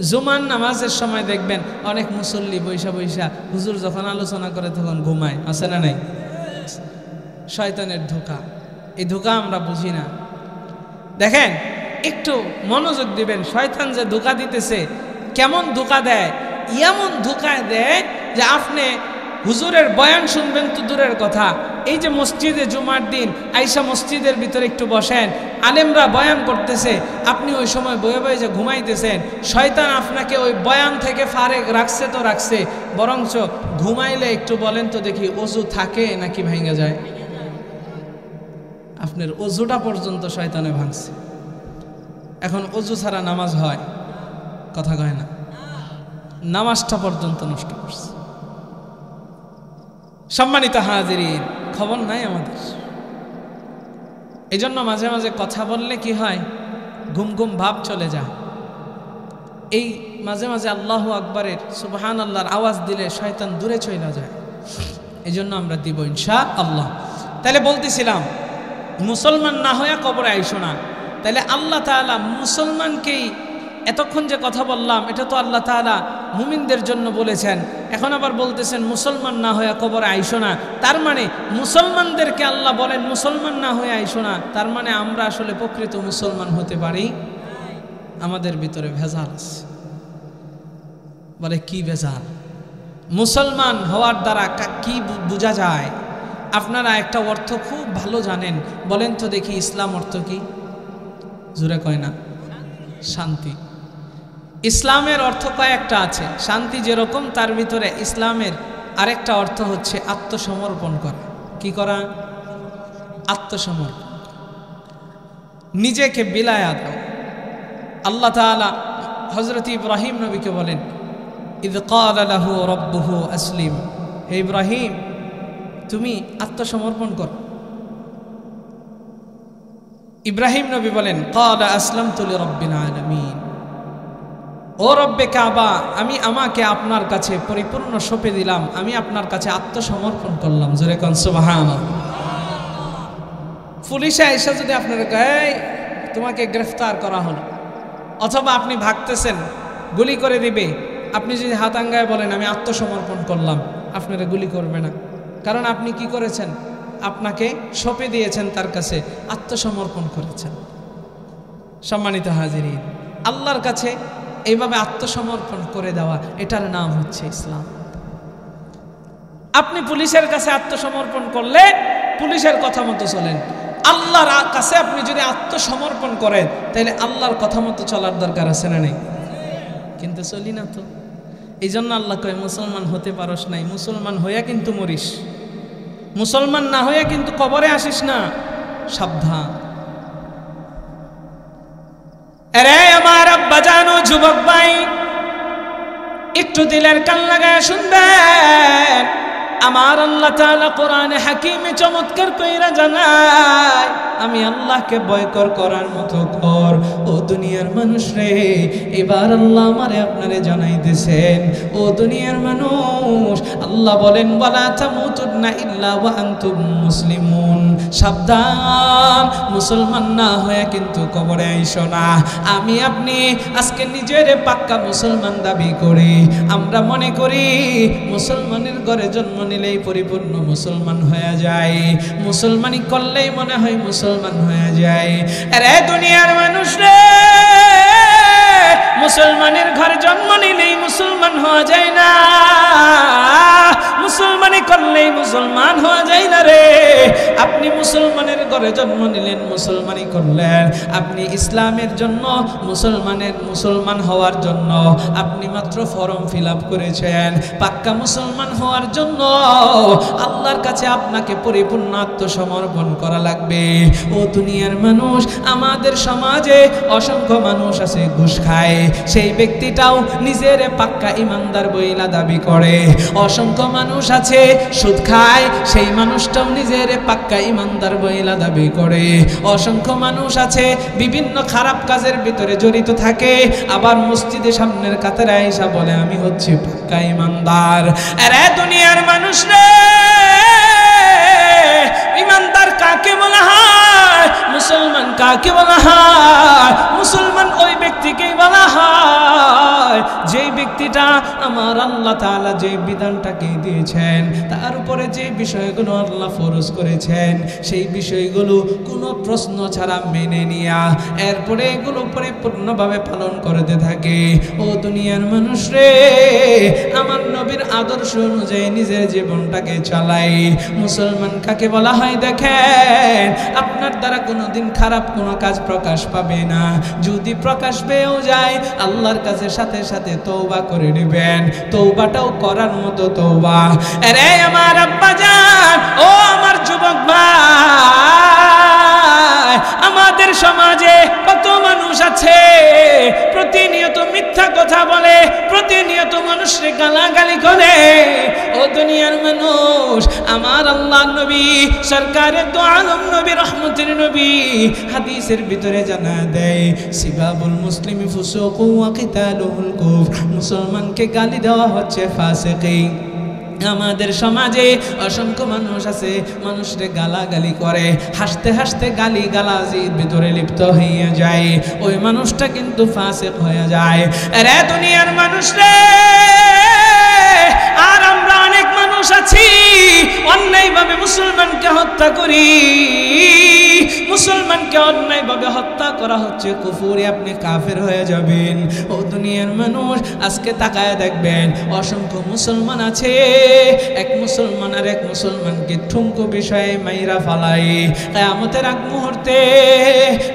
জুমার নামাজের সময় দেখবেন অনেক মুসল্লি বৈশা বৈশা হুজুর যখন আলোচনা করে তখন ঘুমায়, আছে না নাই? শয়তানের ধোঁকা, এই ধোঁকা আমরা বুঝি না। দেখেন একটু মনোযোগ দিবেন। শয়তান যে ধোঁকা দিতেছে, কেমন ধোঁকা দেয়, এমন ধোঁকা দেয় যে আপনি হুজুরের বয়ান শুনবেন তো দূরের কথা, এই যে মসজিদে জুমার দিন আইসা মসজিদের ভিতরে একটু বসেন, আলেমরা বয়ান করতেছে, আপনি ওই সময় বয়ে বয়ে যে ঘুমাইতেছেন, শয়তান আপনাকে ওই বয়ান থেকে ফারেক রাখছে তো রাখছে, বরঞ্চ ঘুমাইলে একটু বলেন তো দেখি অজু থাকে নাকি ভেঙে যায়? আপনার অজুটা পর্যন্ত শয়তানে ভাঙছে। এখন অজু ছাড়া নামাজ হয়? কথা কয় না, নামাজটা পর্যন্ত নষ্ট করছে। সম্মানিত হাজিরিন, খবর নাই আমাদের। এই জন্য মাঝে মাঝে কথা বললে কি হয়, ঘুম ঘুম ভাব চলে যায়। এই মাঝে মাঝে আল্লাহু আকবরের সুবহান আল্লাহর আওয়াজ দিলে শয়তান দূরে চলে যায়। এই জন্য আমরা দিব ইনশাআল্লাহ। তাহলে বলতেছিলাম, মুসলমান না হয়ে কবরে আইসো না। তাহলে আল্লাহ তাআলা মুসলমানকেই, এতক্ষণ যে কথা বললাম এটা তো আল্লাহ তাআলা মুমিনদের জন্য বলেছেন, এখন আবার বলতেছেন মুসলমান না হয়ে কবরে আইসো না। তার মানে মুসলমানদেরকে আল্লাহ বলেন মুসলমান না হয়ে আইসো না, তার মানে আমরা আসলে প্রকৃত মুসলমান হতে পারি? আমাদের ভিতরে ভেজাল আছে। বলে কি ভেজাল? মুসলমান হওয়ার দ্বারা কি বোঝা যায়? আপনারা একটা অর্থ খুব ভালো জানেন, বলেন তো দেখি ইসলাম অর্থ কি? জোরে কয় না, শান্তি। ইসলামের অর্থ কয়েকটা আছে, শান্তি যেরকম তার ভিতরে ইসলামের আরেকটা অর্থ হচ্ছে আত্মসমর্পণ করা। কি করা? আত্মসমর্পণ, নিজেকে বিলায়া দাও। আল্লাহ তাআলা হযরত ইব্রাহিম নবীকে বলেন, ইয ক্বালা লাহু রাব্বুহু আসলিম, হে ইব্রাহিম তুমি আত্মসমর্পণ করো। ইব্রাহিম নবী বলেন, ক্বালা আসলামতু লিরাব্বিল আলামিন, ও রব্বে কাবা, আমি আমাকে আপনার কাছে পরিপূর্ণ সঁপে দিলাম, আমি আপনার কাছে আত্মসমর্পণ করলাম। জোরে কোন সুবহানাল্লাহ। পুলিশে এসে যদি আপনার গায়ে তোমাকে গ্রেফতার করা হলো, অথবা আপনি ভাগতেছেন গুলি করে দিবে, আপনি যদি হাতাঙ্গায় বলেন আমি আত্মসমর্পণ করলাম, আপনারা গুলি করবে না। কারণ আপনি কি করেছেন? আপনাকে সঁপে দিয়েছেন তার কাছে, আত্মসমর্পণ করেছেন। সম্মানিত হাজিরিন, আল্লাহর কাছে এইভাবে আত্মসমর্পণ করে দেওয়া, এটার নাম হচ্ছে ইসলাম। আপনি পুলিশের কাছে আত্মসমর্পণ করলে পুলিশের কথা মতো চলেন। আল্লাহর কাছে আপনি যদি আত্মসমর্পণ করেন, তাহলে আল্লাহর কথা মতো চলার দরকার আছে না নেই? কিন্তু চলি না তো। এই জন্য আল্লাহ কয় মুসলমান হতে পারস নাই, মুসলমান হইয়া কিন্তু মরিস, মুসলমান না হইয়া কিন্তু কবরে আসিস না, সাবধান। আরে আমার আব্বা জানো, যুবক ভাই একটু দিলের কান লাগায় শুনবেন। আমার আল্লাহ তাআলা কোরআনে হাকিমে চমৎকার কইরা জানায়, আমি আল্লাহকে ভয়কর করার মতো কর। ও দুনিয়ার মানুষ রে, এবার আল্লাহ আমারে আপনারে জানাইতেছেন, ও দুনিয়ার মানুষ, আল্লাহ বলেন ওয়ালা তামুতুন্না ইল্লা ওয়া আনতুম মুসলিমুন, সাবধান, মুসলমান না হয়ে কিন্তু কবরে আইসো না। আমি আপনি আজকে নিজের পাক্কা মুসলমান দাবি করি, আমরা মনে করি মুসলমানের ঘরে জন্ম নিলেই পরিপূর্ণ মুসলমান হয়ে যায়, মুসলমানি করলেই মনে হয় মুসলমান হয়ে যায়। আরে দুনিয়ার মানুষ রে, মুসলমানের ঘরে জন্ম নিলেই মুসলমান হওয়া যায় না, মুসলমানি করলেই মুসলমান হওয়া যায় না রে। আপনি মুসলমানের ঘরে জন্ম নিলেন, মুসলমানি করলেন, আপনি ইসলামের জন্য মুসলমান হওয়ার জন্য আপনি মাত্র ফর্ম ফিল আপ করেছেন। পাক্কা মুসলমান হওয়ার জন্য আল্লাহর কাছে আপনাকে পরিপূর্ণ আত্মসমর্পণ করা লাগবে। ও দুনিয়ার মানুষ, আমাদের সমাজে অসংখ্য মানুষ আছে ঘুষ খায়, সেই ব্যক্তিটাও নিজের পাক্কা ইমানদার বইলা দাবি করে। অসংখ্য মানুষ আছে সুদ খায়, সেই মানুষটাও নিজের পাক্কা ইমানদার বইলা দাবি করে। অসংখ্য মানুষ আছে বিভিন্ন খারাপ কাজের ভিতরে জড়িত থাকে, আবার মসজিদের সামনের কাতারে আইসা বলে আমি হচ্ছি পাক্কা ইমানদার। আরে দুনিয়ার মানুষ রে, ইমানদার কাকে বলা হয়? মুসলমান কাকে বলা হয়? মুসলমান ওই ব্যক্তিকেই বলা হয় যেই ব্যক্তিটা আমার আল্লাহ তাআলা যে বিধানটাকে দিয়েছেন, তার উপরে যে বিষয়গুলো আল্লাহ ফরজ করেছেন, সেই বিষয়গুলো কোনো প্রশ্ন ছাড়া মেনে নিয়া এরপরে এগুলো পরিপূর্ণভাবে পালন করতে থাকে, ও দুনিয়ার মানুষ রে, আমার নবীর আদর্শ অনুযায়ী নিজের জীবনটাকে চালাই। মুসলমান কাকে বলা হয় দেখেন, আপনার দ্বারা কোনোদিন খারাপ কোনো কাজ প্রকাশ পাবে না, যদি প্রকাশ পেয়েও যায় আল্লাহর কাছে সাথে সাথে তওবা করে নেবেন, তওবাটাও করার মতো তওবা। আরে আমার আব্বা জান, ও আমার যুবক ভাই, আমাদের সমাজে কত মানুষ আছে প্রতিনিয়ত মিথ্যা কথা বলে, প্রতিনিয়ত মানুষকে গালাগালি করে। ও দুনিয়ার মানুষ, আমার আল্লাহ নবী সরকারে দু আলম নবী রহমতের নবী হাদিসের ভিতরে জানা দেয়, সিবাবুল মুসলিমি ফুসুকু ওয়া কিতালুহুল কুফর, মুসলমানকে গালি দেওয়া হচ্ছে ফাসিকি। আমাদের সমাজে অসংখ্য মানুষ আছে, মানুষকে গালাগালি করে, হাসতে হাসতে গালি গালাজির ভিতরে লিপ্ত হয়ে যায়, ওই মানুষটা কিন্তু ফাসিক হয়ে যায়। আরে দুনিয়ার মানুষ রে, আর আমরা অনেক মানুষ আছি অন্যায়ভাবে মুসলমানকে হত্যা করি, মুসলমানকে অন্যায়ভাবে হত্যা করা হচ্ছে, কুফরে আপনি কাফের হয়ে যাবেন। ও দুনিয়ার মানুষ, আজকে তাকায় দেখবেন অসংখ্য মুসলমান আছে, এক মুসলমান আর এক মুসলমানকে ঠুনকো বিষয়ে মাইরা ফালাই। কিয়ামতের আগ মুহূর্তে,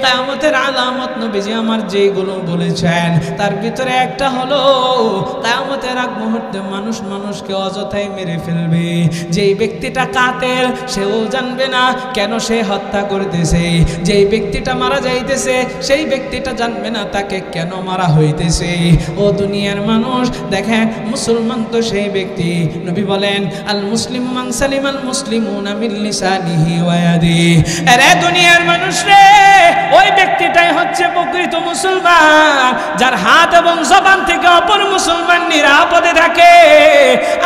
কিয়ামতের আলামত নবীজি আমার যেগুলো বলেছেন তার ভিতরে একটা হলো, কিয়ামতের আগ মুহূর্তে মানুষ মানুষকে অযথাই মেরে ফেলবে। যেই ব্যক্তিটা কাতেল সেও জানবে না কেন সে হত্যা করতেছে, যেই ব্যক্তিটা মারা যাইতেছে সেই ব্যক্তিটা জানবে না তাকে কেন মারা হইতেছে। ও দুনিয়ার মানুষ দেখেন, মুসলমান তো সেই ব্যক্তি, নবী বলেন আল মুসলিমু মান সালিমাল মুসলিমুনা মিন লিসানিহি ওয়া ইয়াদিহি। আরে দুনিয়ার মানুষ রে, ওই ব্যক্তিটাই হচ্ছে প্রকৃত মুসলমান, যার হাত এবং জবান থেকে অপর মুসলমান নিরাপদে থাকে।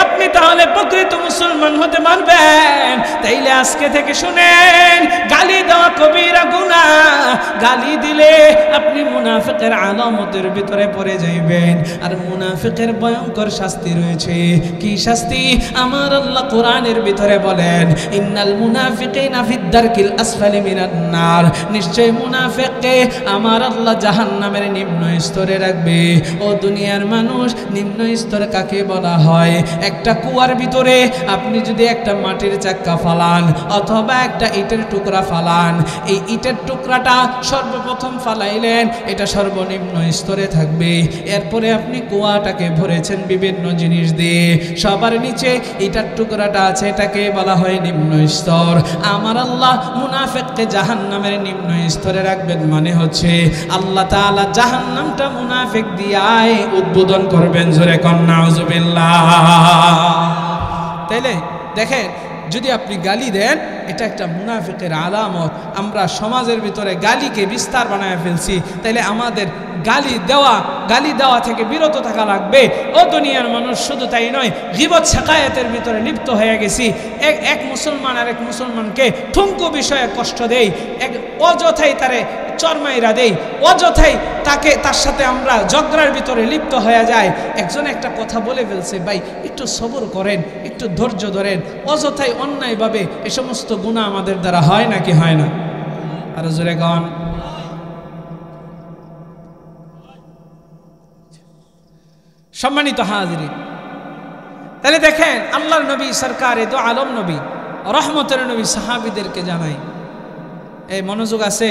আপনি তাহলে প্রকৃত মুসলমান হতে পারবেন? তাইলে আজকে থেকে শুনেন, গালি দেওয়া কবিরা গুনাহ, গালি দিলে আপনি মুনাফিকের আলামতের ভিতরে পড়ে যাইবেন। আর মুনাফিকের ভয়ঙ্কর শাস্তি রয়েছে। কি শাস্তি? আমার আল্লাহ কোরআনের ভিতরে বলেন, ইন্নাল মুনাফিকিনা ফিদ দারকিল আসফালি মিনান নার, নিশ্চয় মুনাফিককে আমার আল্লাহ জাহান্নামের নিম্ন স্তরে রাখবে। ও দুনিয়ার মানুষ, নিম্ন স্তর কাকে বলা হয়? একটা কুয়ার ভিতরে আপনি যদি একটা মাটির চাক্কা ফালান অথবা একটা ইটের টুকরা ফালান, এই ইটের টুকরাটা সর্বপ্রথম ফালাইলেন, এটা সর্বনিম্ন স্তরে থাকবে। এরপরে আপনি কুয়াটাকে ভরেছেন বিভিন্ন জিনিস দিয়ে, সবার নিচে ইটার টুকরাটা আছে, এটাকে বলা হয় নিম্ন স্তর। আমার আল্লাহ মুনাফিককে জাহান্নামের নিম্ন স্তরে রাখবেন, মানে হচ্ছে আল্লাহ তাআলা জাহান্নামটা মুনাফিক দিয়াই উদ্বোধন করবেন। জোরে কন্যা নাউজুবিল্লাহ। তাইলে দেখেন, যদি আপনি গালি দেন, এটা একটা মুনাফিকের আলামত। আমরা সমাজের ভিতরে গালিকে বিস্তার বানায় ফেলছি, তাইলে আমাদের গালি দেওয়া থেকে বিরত থাকা লাগবে। ও দুনিয়ার মানুষ, শুধু তাই নয়, গীবত শাকায়াতের ভিতরে লিপ্ত হয়ে গেছি। এক মুসলমান আর এক মুসলমানকে ঠুনকো বিষয়ে কষ্ট দেই, অযথাই তারে চরমাইরা দেই, অযথাই তার সাথে আমরা ঝগড়ার ভিতরে লিপ্ত হয়ে যায়। একজন একটা কথা বলে ফেলছে, ভাই একটু সবর করেন, একটু ধৈর্য ধরেন। অযথাই অন্যায়ভাবে এ সমস্ত গুনাহ আমাদের দ্বারা হয় নাকি হয় না? আর জোরে গান। সম্মানিত হাজিরিন, তাহলে দেখেন, আল্লাহর নবী সরকারে দো আলম নবী রহমতের নবী সাহাবীদেরকে জানাই, এই মনোযোগ আছে?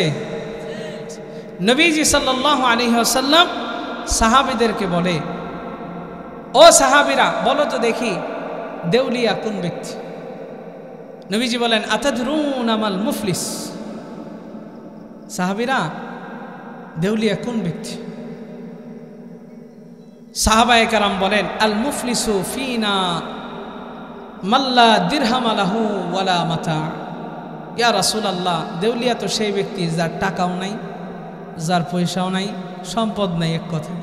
নবীজি সাল্লাল্লাহু আলাইহি ওয়াসাল্লাম সাহাবীদেরকে বলে, ও সাহাবীরা বলো তো দেখি, দেউলিয়া কোন ব্যক্তি? নবীজি বলেন, আতাদরুনা মাল মুফলিস। সাহাবীরা, দেউলিয়া কোন ব্যক্তি? সাহাবায়ে কেরাম বলেন, আল মুফলিসু ফিনা মাল্লা দিরহাম লাহু ওয়ালা মাতা। ইয়া রাসূলুল্লাহ, দেউলিয়া তো সেই ব্যক্তি যার টাকাও নাই, যার পয়সাও নাই, সম্পদ নাই। এক কথা,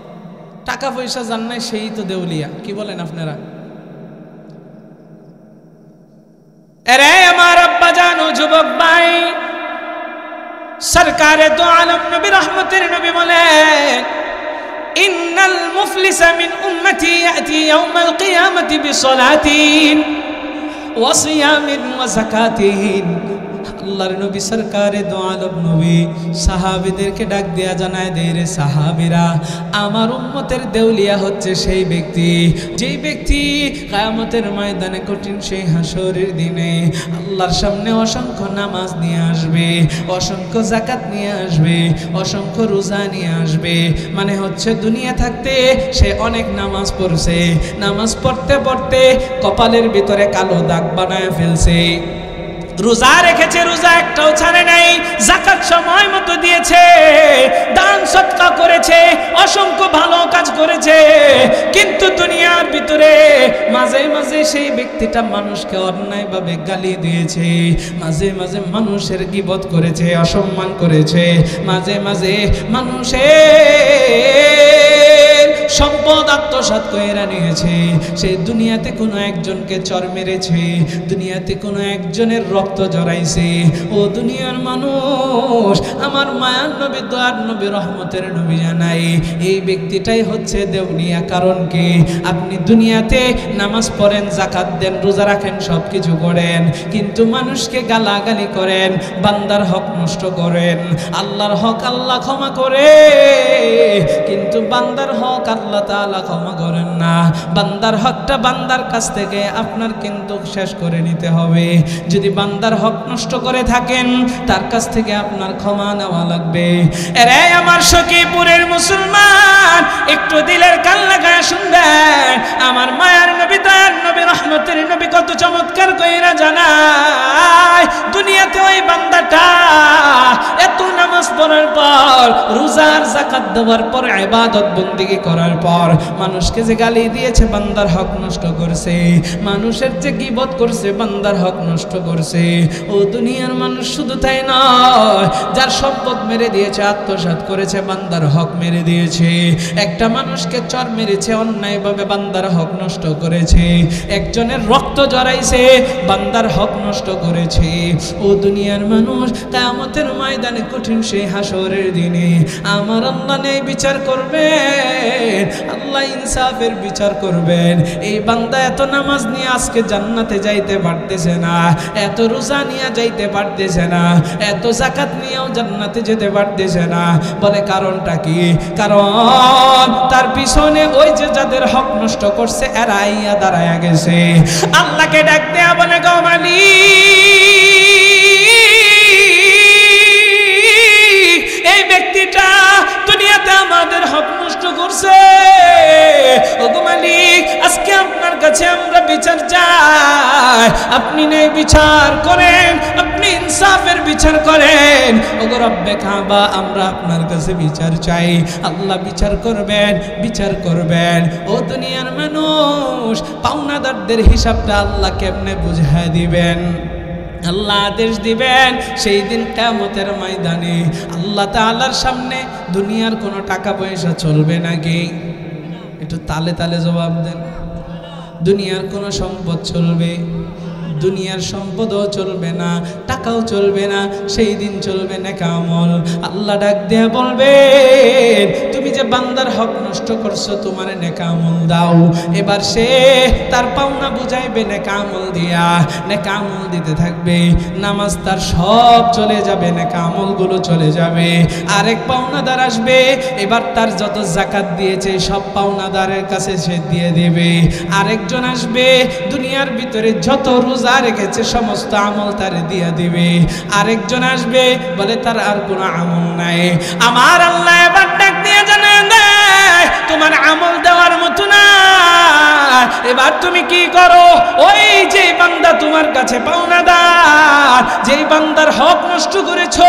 টাকা পয়সা যার নাই সেই তো দেউলিয়া। কি বলেন আপনারা? আরে আমার আব্বা জানো, যুবক ভাই, সরকারে দো আলম নবী রহমতের নবী বলেন, ইন্নাল মুফলিসা মিন উম্মতি ইয়াতি ইয়াউমাল কিয়ামাতি বিসলাতিন ওয়া সিয়ামিন ওয়া যাকাতিন। আল্লাহর নবী সরকারে দো আলম নবী সাহাবীদেরকে ডাক দেয়া জানায় দে রে সাহাবীরা, আমার উম্মতের দেউলিয়া হচ্ছে সেই ব্যক্তি যেই ব্যক্তি কিয়ামতের ময়দানে কঠিন সেই হাসরের দিনে আল্লাহর সামনে অসংখ্য নামাজ নিয়ে আসবে, অসংখ্য যাকাত নিয়ে আসবে, অসংখ্য রোজা নিয়ে আসবে। মানে হচ্ছে দুনিয়া থাকতে সে অনেক নামাজ পড়ছে, নামাজ পড়তে পড়তে কপালের ভিতরে কালো দাগ বানায় ফেলছে, রোজা রেখেছে, রোজা একটাও ছাড়ে নাই, যাকাত সময় মতো দিয়েছে, দান সদকা করেছে, অসংখ্য ভালো কাজ করেছে, কিন্তু দুনিয়ার ভিতরে মাঝে মাঝে সেই ব্যক্তিটা মানুষকে অন্যায়ভাবে গালি দিয়েছে, মাঝে মাঝে মানুষের গীবত করেছে, অসম্মান করেছে, মাঝে মাঝে মানুষের সম্পদ আত্মসাৎ কইরা নিয়েছে, সে দুনিয়াতে কোনো একজনকে চর মেরেছে, দুনিয়াতে কোনো একজনের রক্ত জড়াইছে। ও দুনিয়ার মানুষ, আমার মায়ার নবী দোয়ার নবী রহমতের নবী জানাই এই ব্যক্তিটাই হচ্ছে দেউলিয়া। কারণ কি? আপনি দুনিয়াতে নামাজ পড়েন, যাকাত দেন, রোজা রাখেন, সব কিছু করেন, কিন্তু মানুষকে গালাগালি করেন, বান্দার হক নষ্ট করেন। আল্লাহর হক আল্লাহ ক্ষমা করে, কিন্তু বান্দার হক আল্লাহ তাআলা ক্ষমা করেন না। বান্দার হকটা বান্দার কাছ থেকে আপনার কিন্তু শেষ করে নিতে হবে। যদি বান্দার হক নষ্ট করে থাকেন, তার কাছ থেকে আপনার ক্ষমা নেওয়া লাগবে। এরে আমার সখীপুরের মুসলমান, একটু দিলের কান লাগায় শুনবেন, আমার মায়ার নবী দয়ার নবী রহমতের নবী কত চমৎকার কইরা জানায়, দুনিয়াতে ওই বান্দাটা এত নামাজ পড়ার পর, রোজার যাকাত দেওয়ার পর, ইবাদত বন্দেগী করার পর মানুষকে যে গালি দিয়েছে, বান্দার হক নষ্ট করছে, মানুষের যে গীবত করছে, বান্দার হক নষ্ট করছে। ও দুনিয়ার মানুষ, শুধু তাই নয়, যার সম্পদ মেরে দিয়েছে, আত্মসাৎ করেছে, বান্দার হক মেরে দিয়েছে, একটা মানুষকে চর মেরেছে, অন্যায়ভাবে বান্দার হক নষ্ট করেছে, একজনের রক্ত জড়াইছে, বান্দার হক নষ্ট করেছে। ও দুনিয়ার মানুষ, কিয়ামতের ময়দানে কঠিন সেই হাসরের দিনে আমার আল্লাহ ন্যায় বিচার করবেন, আল্লাহ ইনসাফের বিচার করবেন। এই বান্দা এত নামাজ নিয়ে আজকে জান্নাতে যাইতে পারতেছে না, এত রোজা নিয়ে যাইতে পারতেছে না, এত যাকাত নিয়েও জান্নাতে যেতে পারতেছে না। বলে কারণটা কি? কারণ তার পিছনে ওই যে যাদের হক নষ্ট করছে এরা আইয়া দাঁড়ায়া গেছে। আল্লাহকে ডাক দেয়া বলে, গো মালিক, এই ব্যক্তিটা দুনিয়াতে আমাদের হক নষ্ট করছে, ওগো মালিক, আজকে আপনার কাছে আমরা বিচার চাই, আপনি ন্যায় বিচার করেন, আপনি ইনসাফের বিচার করেন। ওগো রব্বে কাবা, আমরা আপনার কাছে বিচার চাই। আল্লাহ বিচার করবেন, বিচার করবেন। ও দুনিয়ার মানুষ, পাওনাদারদের হিসাবটা আল্লাহ কেমনে বুঝায় দিবেন? আল্লাহ আদেশ দিবেন, সেই দিন কিয়ামতের ময়দানে আল্লাহ তাআলার সামনে দুনিয়ার কোনো টাকা পয়সা চলবে নাকি? একটু তালে তালে জবাব দেন। দুনিয়ার কোনো সম্পদ চলবে? দুনিয়ার সম্পদও চলবে না, টাকাও চলবে না, সেই দিন চলবে নেক আমল। আল্লাহ ডাক দেয়া বলবে, তুমি যে বান্দার হক নষ্ট করছো, তোমার নেক আমল দাও। এবার সে তার পাওনা বুঝাইবে নেক আমল দিয়া, নেক আমল দিতে থাকবে। নামাজ তার সব চলে যাবে, নেক আমলগুলো চলে যাবে। আরেক পাওনাদার আসবে, এবার তার যত যাকাত দিয়েছে সব পাওনাদারের কাছে সে দিয়ে দেবে। আরেকজন আসবে, দুনিয়ার ভিতরে যত রোজা রেখেছে সমস্ত আমল তার দিয়ে দিবে। আরেকজন আসবে, বলে তার আর কোনো আমল নাই। আমার আল্লাহ এবার ডাক দিয়ে জানায় দেয়, তোমার আমল দেওয়ার মতো না। এবার তুমি কি করো? ওই যে বান্দা তোমার কাছে পাওনাদার, যেই বান্দার হক নষ্ট করেছো,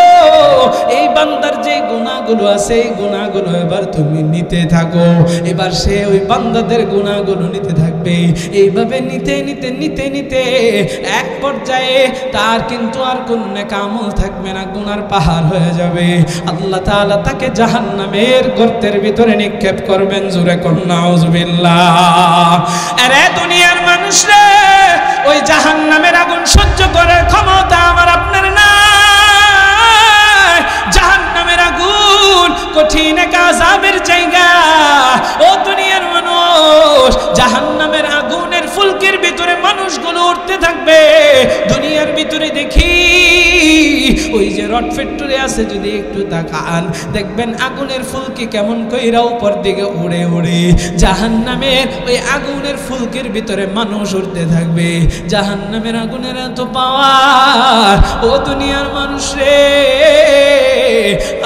এই বান্দার যে গুনাহগুলো আছে, এই গুনাহগুলো এবার তুমি নিতে থাকো। এবার সে ওই বান্দাদের গুনাহগুলো নিতে থাকবে। এইভাবে নিতে নিতে নিতে নিতে এক পর্যায়ে তার কিন্তু আর কোন নেক আমল থাকবে না, গুনার পাহাড় হয়ে যাবে। আল্লাহ তাআলা তাকে জাহান্নামের গর্তের ভিতরে নিক্ষেপ করবেন। জোরে কোন নাউযুবিল্লাহ। আরে দুনিয়ার মানুষ রে, ওই জাহান্নামের আগুন সহ্য করার ক্ষমতা আমার আপনার নাই। জাহান্নামের আগুন কঠিন এক আযাবের জায়গা। রড ফ্যাক্টরি আছে, যদি একটু তাকান দেখবেন আগুনের ফুলকি কেমন কইরা উপর দিকে উড়ে উড়ে জাহান্নামের ওই আগুনের ফুলকির ভিতরে মানুষ উঠতে থাকবে। জাহান্নামের আগুনের এত পাওয়ার, ও দুনিয়ার মানুষ রে,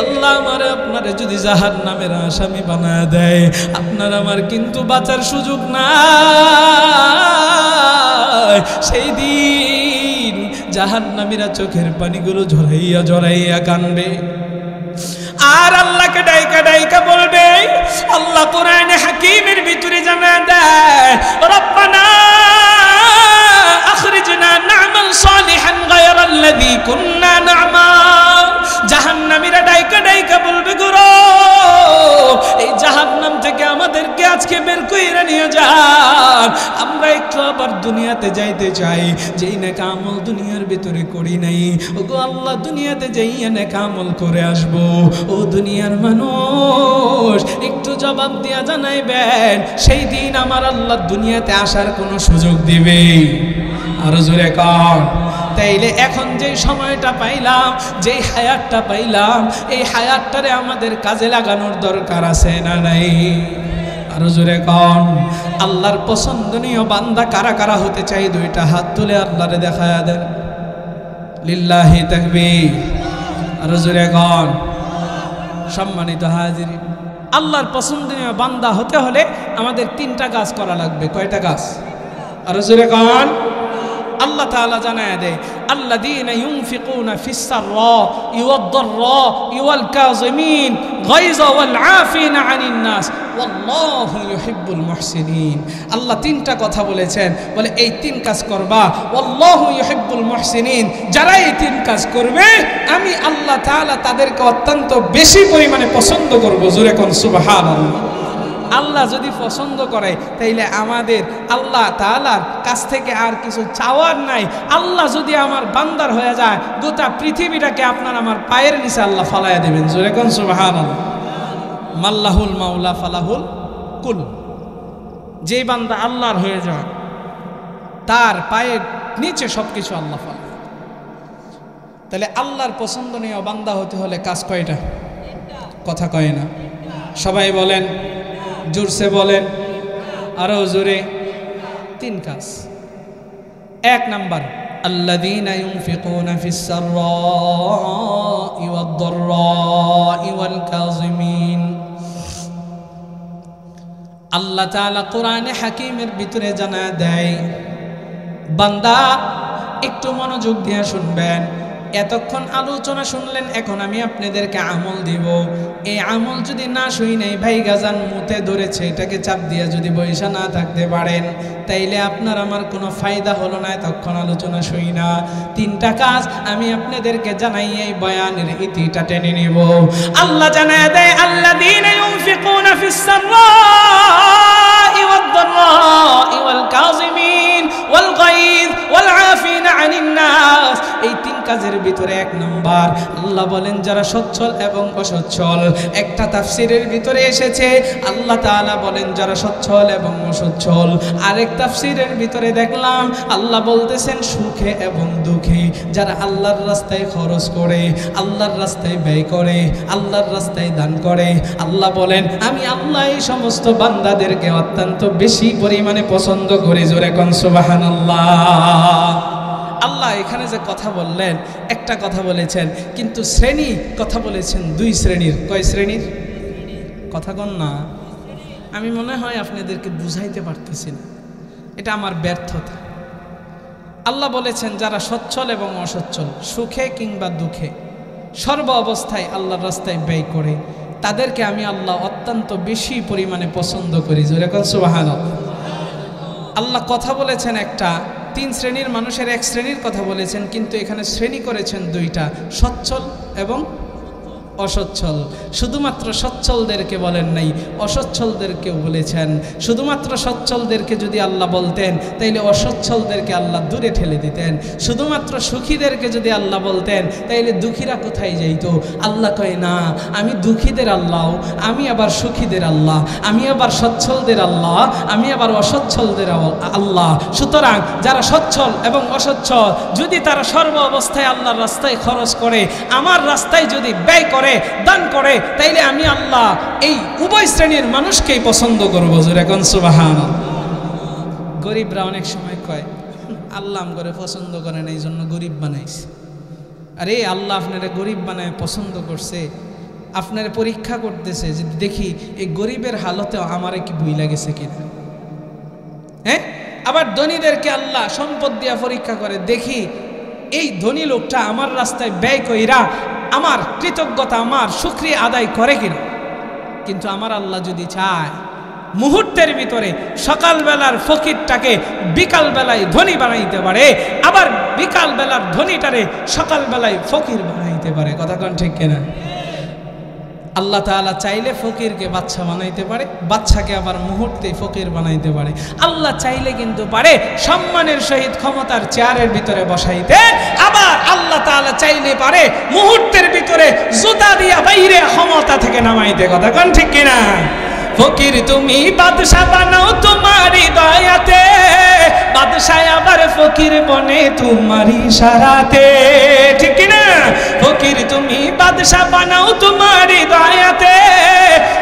আল্লাহ আমার আপনারা যদি জাহান্নামের আসামি বানায় দেয়, আপনার আমার কিন্তু বাঁচার সুযোগ নাই। সেই দিন জাহান্নামীরা চোখের পানিগুলো ঝরাইয়া ঝরাইয়া কানবে আর আল্লাহকে ডাইকা ডাইকা বলবে। আল্লাহ কোরআনে হাকিমের ভিতরে জানায় দেয়, রব্বানা আখরিজনা না'মাল সালিহান গায়রাল্লাযী কুন্না না'মাল। জাহান্নামীরা ডাইকা ডাইকা বলবে, গুরু এই জাহান্নাম থেকে আমাদেরকে আজকে বের কইরা নিয়ে যান, আমরা একটু আবার দুনিয়াতে যাইতে চাই, যেই নেক আমল দুনিয়ার ভিতরে করি নাই। ওগো আল্লাহ, দুনিয়াতে যাইয়া নেক আমল করে আসবো। ও দুনিয়ার মানুষ, একটু জবাব দিয়া জানাইবেন, সেই দিন আমার আল্লাহ দুনিয়াতে আসার কোনো সুযোগ দিবে? আরো জোরে কর। তাইলে এখন যেই সময়টা পাইলাম, যেই হায়াতটা পাইলাম, এই হায়াতটারে আমাদের কাজে লাগানোর দরকার আছে না নাই? আরো জোরে কন। আল্লাহর পছন্দনীয় বান্দা কারা কারা হতে চাই? দুইটা হাত তুলে আল্লাহরে দেখায়া দেন। লিল্লাহি তাকবীর। আরো জোরে কন। সম্মানিত হাজিরিন, আল্লাহর পছন্দনীয় বান্দা হতে হলে আমাদের তিনটা কাজ করা লাগবে। কয়টা কাজ? আরো জোরে কন। আল্লাহ তাআলা জানায় দেয়, আল্লাযীনা ইউনফিকুনা ফিস সাররা ওয়াদ-দাররা ওয়াল কাযিমিন গায়যা ওয়াল আফিনা আনিন নাস ওয়াল্লাহু ইউহিব্বুল মুহসিনিন। আল্লাহ তিনটা কথা বলেছেন, বলে এই তিন কাজ করবা, ওয়াল্লাহু ইউহিব্বুল মুহসিনিন। যারা এই তিন কাজ করবে, আমি আল্লাহ তাআলা তাদেরকে অত্যন্ত বেশি পরিমাণে পছন্দ করব। জোরে কোন সুবহানাল্লাহ। আল্লাহ যদি পছন্দ করে, তাইলে আমাদের আল্লাহ তাআলার কাছ থেকে আর কিছু চাওয়ার নাই। আল্লাহ যদি আমার বান্দার হয়ে যায়, গোটা পৃথিবীটাকে আপনার আমার পায়ের নিচে আল্লাহ ফালাইয়া দেবেন। জোরে কোন সুবহানাল্লাহ। মাল্লাহুল মাওলা ফালাহুল কুল। যে বান্দা আল্লাহর হয়ে যায়, তার পায়ের নিচে সবকিছু আল্লাহ ফালায়। তাহলে আল্লাহর পছন্দনীয় বান্দা হতে হলে কাজ কয়টা? কথা কয় না, সবাই বলেন, জোরসে বলেন, আরো জোরে। তিন কাজ। এক নাম্বার, আল্লাযীনা ইউনফিকুনা ফিস সাররা'i ওয়াদ-দাররা'i ওয়াল কাযিমিন। আল্লাহ তাআলা কোরআনে হাকিমের ভিতরে জানায় দেয়, বান্দা একটু মনোযোগ দিয়ে শুনবেন। এতক্ষণ আলোচনা শুনলেন, এখন আমি আপনাদেরকে আমল দিব। এই আমল যদি না শুই নাই, ভাই গাজান মুতে ধরেছে, এটাকে চাপ দিয়ে যদি বৈশা না থাকতে পারেন, তাইলে আপনার আমার কোনো ফায়দা হলো না। এতক্ষণ আলোচনা শুই না। তিনটা কাজ আমি আপনাদেরকে জানাই, এই বয়ানের ইতিটা টেনে নেব। আল্লাহ জানায় দেয়, আল্লাযীনা ইউনফিকুনা ফিস সাররা'i ওয়াদ-দাররা'i ওয়াল কাযিমিন ওয়াল গায়য ওয়াল আফিনা আনিন নাস। এই তিন কাজের ভিতরে এক নাম্বার, আল্লাহ বলেন যারা সচ্ছল এবং অসচ্ছল। একটা তাফসীরের ভিতরে এসেছে আল্লাহ তাআলা বলেন যারা সচ্ছল এবং অসচ্ছল। আরেক তাফসীরের ভিতরে দেখলাম আল্লাহ বলতেছেন সুখে এবং দুঃখে যারা আল্লাহর রাস্তায় খরচ করে, আল্লাহর রাস্তায় ব্যয় করে, আল্লাহর রাস্তায় দান করে। আল্লাহ বলেন আমি আল্লাহ এই সমস্ত বান্দাদেরকে অত্যন্ত বেশি পরিমাণে পছন্দ করি। জোরে কোন সুবহানাল্লাহ। আল্লাহ এখানে যে কথা বললেন, একটা কথা বলেছেন, কিন্তু শ্রেণী কথা বলেছেন দুই শ্রেণীর। কয় শ্রেণীর? কথা কন না। আমি মনে হয় আপনাদেরকে বুঝাইতে পারতেছি না, এটা আমার ব্যর্থতা। আল্লাহ বলেছেন যারা সচ্ছল এবং অসচ্ছল, সুখে কিংবা দুঃখে, সর্ব অবস্থায় আল্লাহর রাস্তায় ব্যয় করে, তাদেরকে আমি আল্লাহ অত্যন্ত বেশি পরিমাণে পছন্দ করি। জোরে কোন সুবহানাল্লাহ। আল্লাহ কথা বলেছেন একটা, তিন শ্রেণীর মানুষের এক শ্রেণীর কথা বলেছেন, কিন্তু এখানে শ্রেণী করেছেন দুইটা, সচ্ছল এবং অসচ্ছল। শুধুমাত্র সচ্ছলদেরকে বলেন নাই, অসচ্ছলদেরকেও বলেছেন। শুধুমাত্র সচ্ছলদেরকে যদি আল্লাহ বলতেন তাইলে অসচ্ছলদেরকে আল্লাহ দূরে ঠেলে দিতেন। শুধুমাত্র সুখীদেরকে যদি আল্লাহ বলতেন তাইলে দুঃখীরা কোথায় যাইতো? আল্লাহ কয় না, আমি দুঃখীদের আল্লাহ, আমি আবার সুখীদের আল্লাহ, আমি আবার সচ্ছলদের আল্লাহ, আমি আবার অসচ্ছলদের আল্লাহ। সুতরাং যারা সচ্ছল এবং অসচ্ছল যদি তারা সর্ব অবস্থায় আল্লাহর রাস্তায় খরচ করে, আমার রাস্তায় যদি ব্যয় করে, দান করে, তাইলে আমি আল্লাহ এই উভয় শ্রেণীর মানুষকেই পছন্দ করবো। জোরে কোন সুবহানাল্লাহ। গরিবরা অনেক সময় কয় আল্লাহ আমগরে পছন্দ করে না, এই জন্য গরিব বানাইছে। আরে আল্লাহ আপনারা গরিব বানায় পছন্দ করছে, আপনার পরীক্ষা করতেছে যে দেখি এই গরিবের হালতে আমারে কি ভুই লাগেছে কিনা। হ্যাঁ, আবার ধনীদেরকে আল্লাহ সম্পদ দিয়া পরীক্ষা করে, দেখি এই ধনী লোকটা আমার রাস্তায় ব্যয় কইরা আমার কৃতজ্ঞতা, আমার শুকরিয়া আদায় করে কিনা। কিন্তু আমার আল্লাহ যদি চায় মুহূর্তের ভিতরে সকালবেলার ফকিরটাকে বিকালবেলায় ধনী বানাইতে পারে, আবার বিকালবেলার ধনীটারে সকালবেলায় ফকির বানাইতে পারে। কথা কোন ঠিক কিনা? আল্লাহ তাআলা চাইলে ফকিরকে বাচ্চা বানাইতে পারে, বাচ্চাকে আবার মুহূর্তে ফকির বানাইতে পারে। আল্লাহ চাইলে কিন্তু পারে সম্মানের সহিত ক্ষমতার চেয়ারের ভিতরে বসাইতে, আবার আল্লাহ তাআলা চাইলে পারে মুহূর্তের ভিতরে জুতা দিয়া বাইরে ক্ষমতা থেকে নামাইতে। কথা কোন ঠিক কিনা? ফকির তুমি বাদশা বানাও তোমারই দয়াতে, বাদশাহ আবার ফকির বনে তোমারই ইশারাতে। ঠিক কিনা? ফকির তুমি বাদশা বানাও তোমারই দয়াতে,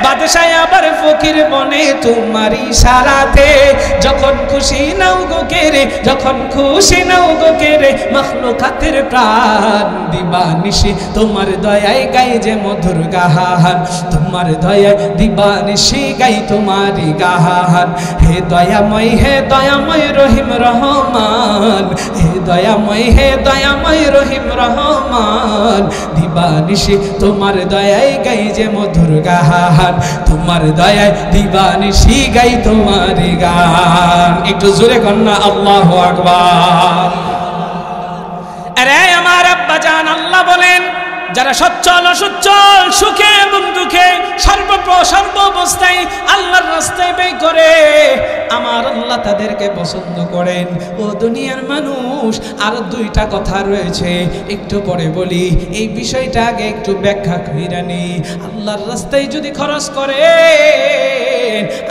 বাদশাহ আবার ফকির বনে তোমারই ইশারাতে। যখন খুশি নাও গো কেরে, যখন খুশি নাও গো কেরে, মাখলুকাতের প্রাণ দিবানিশি তোমার দয়ায় গাই যে মধুর গাহান, তোমার দয়ায় দিবানিশি গাই তোমারি গাহান। হে দয়াময়, হে দয়াময় রহিম রহমান, হে দয়াময়, হে দয়াময় রহিম রহমান, দিবানিশি তোমার দয়ায় গাই যে মধুর গাহান, তোমার দয়ায় দিবানিশি গাই তোমারি গান। একটু জোরে কন্যা আল্লাহু আকবার। আরে আমার আব্বা জান আল্লাহ বলেন, যারা সচ্ছল অসচ্ছল, সুখে এবং দুঃখে, সর্ব অবস্থায় আল্লাহর রাস্তায় ব্যয় করে, আমার আল্লাহ তাদেরকে পছন্দ করেন। ও দুনিয়ার মানুষ, আর দুইটা কথা রয়েছে, একটু পরে বলি। এই বিষয়টা আগে একটু ব্যাখ্যা কইরা নেই। আল্লাহর রাস্তায় যদি খরচ করে,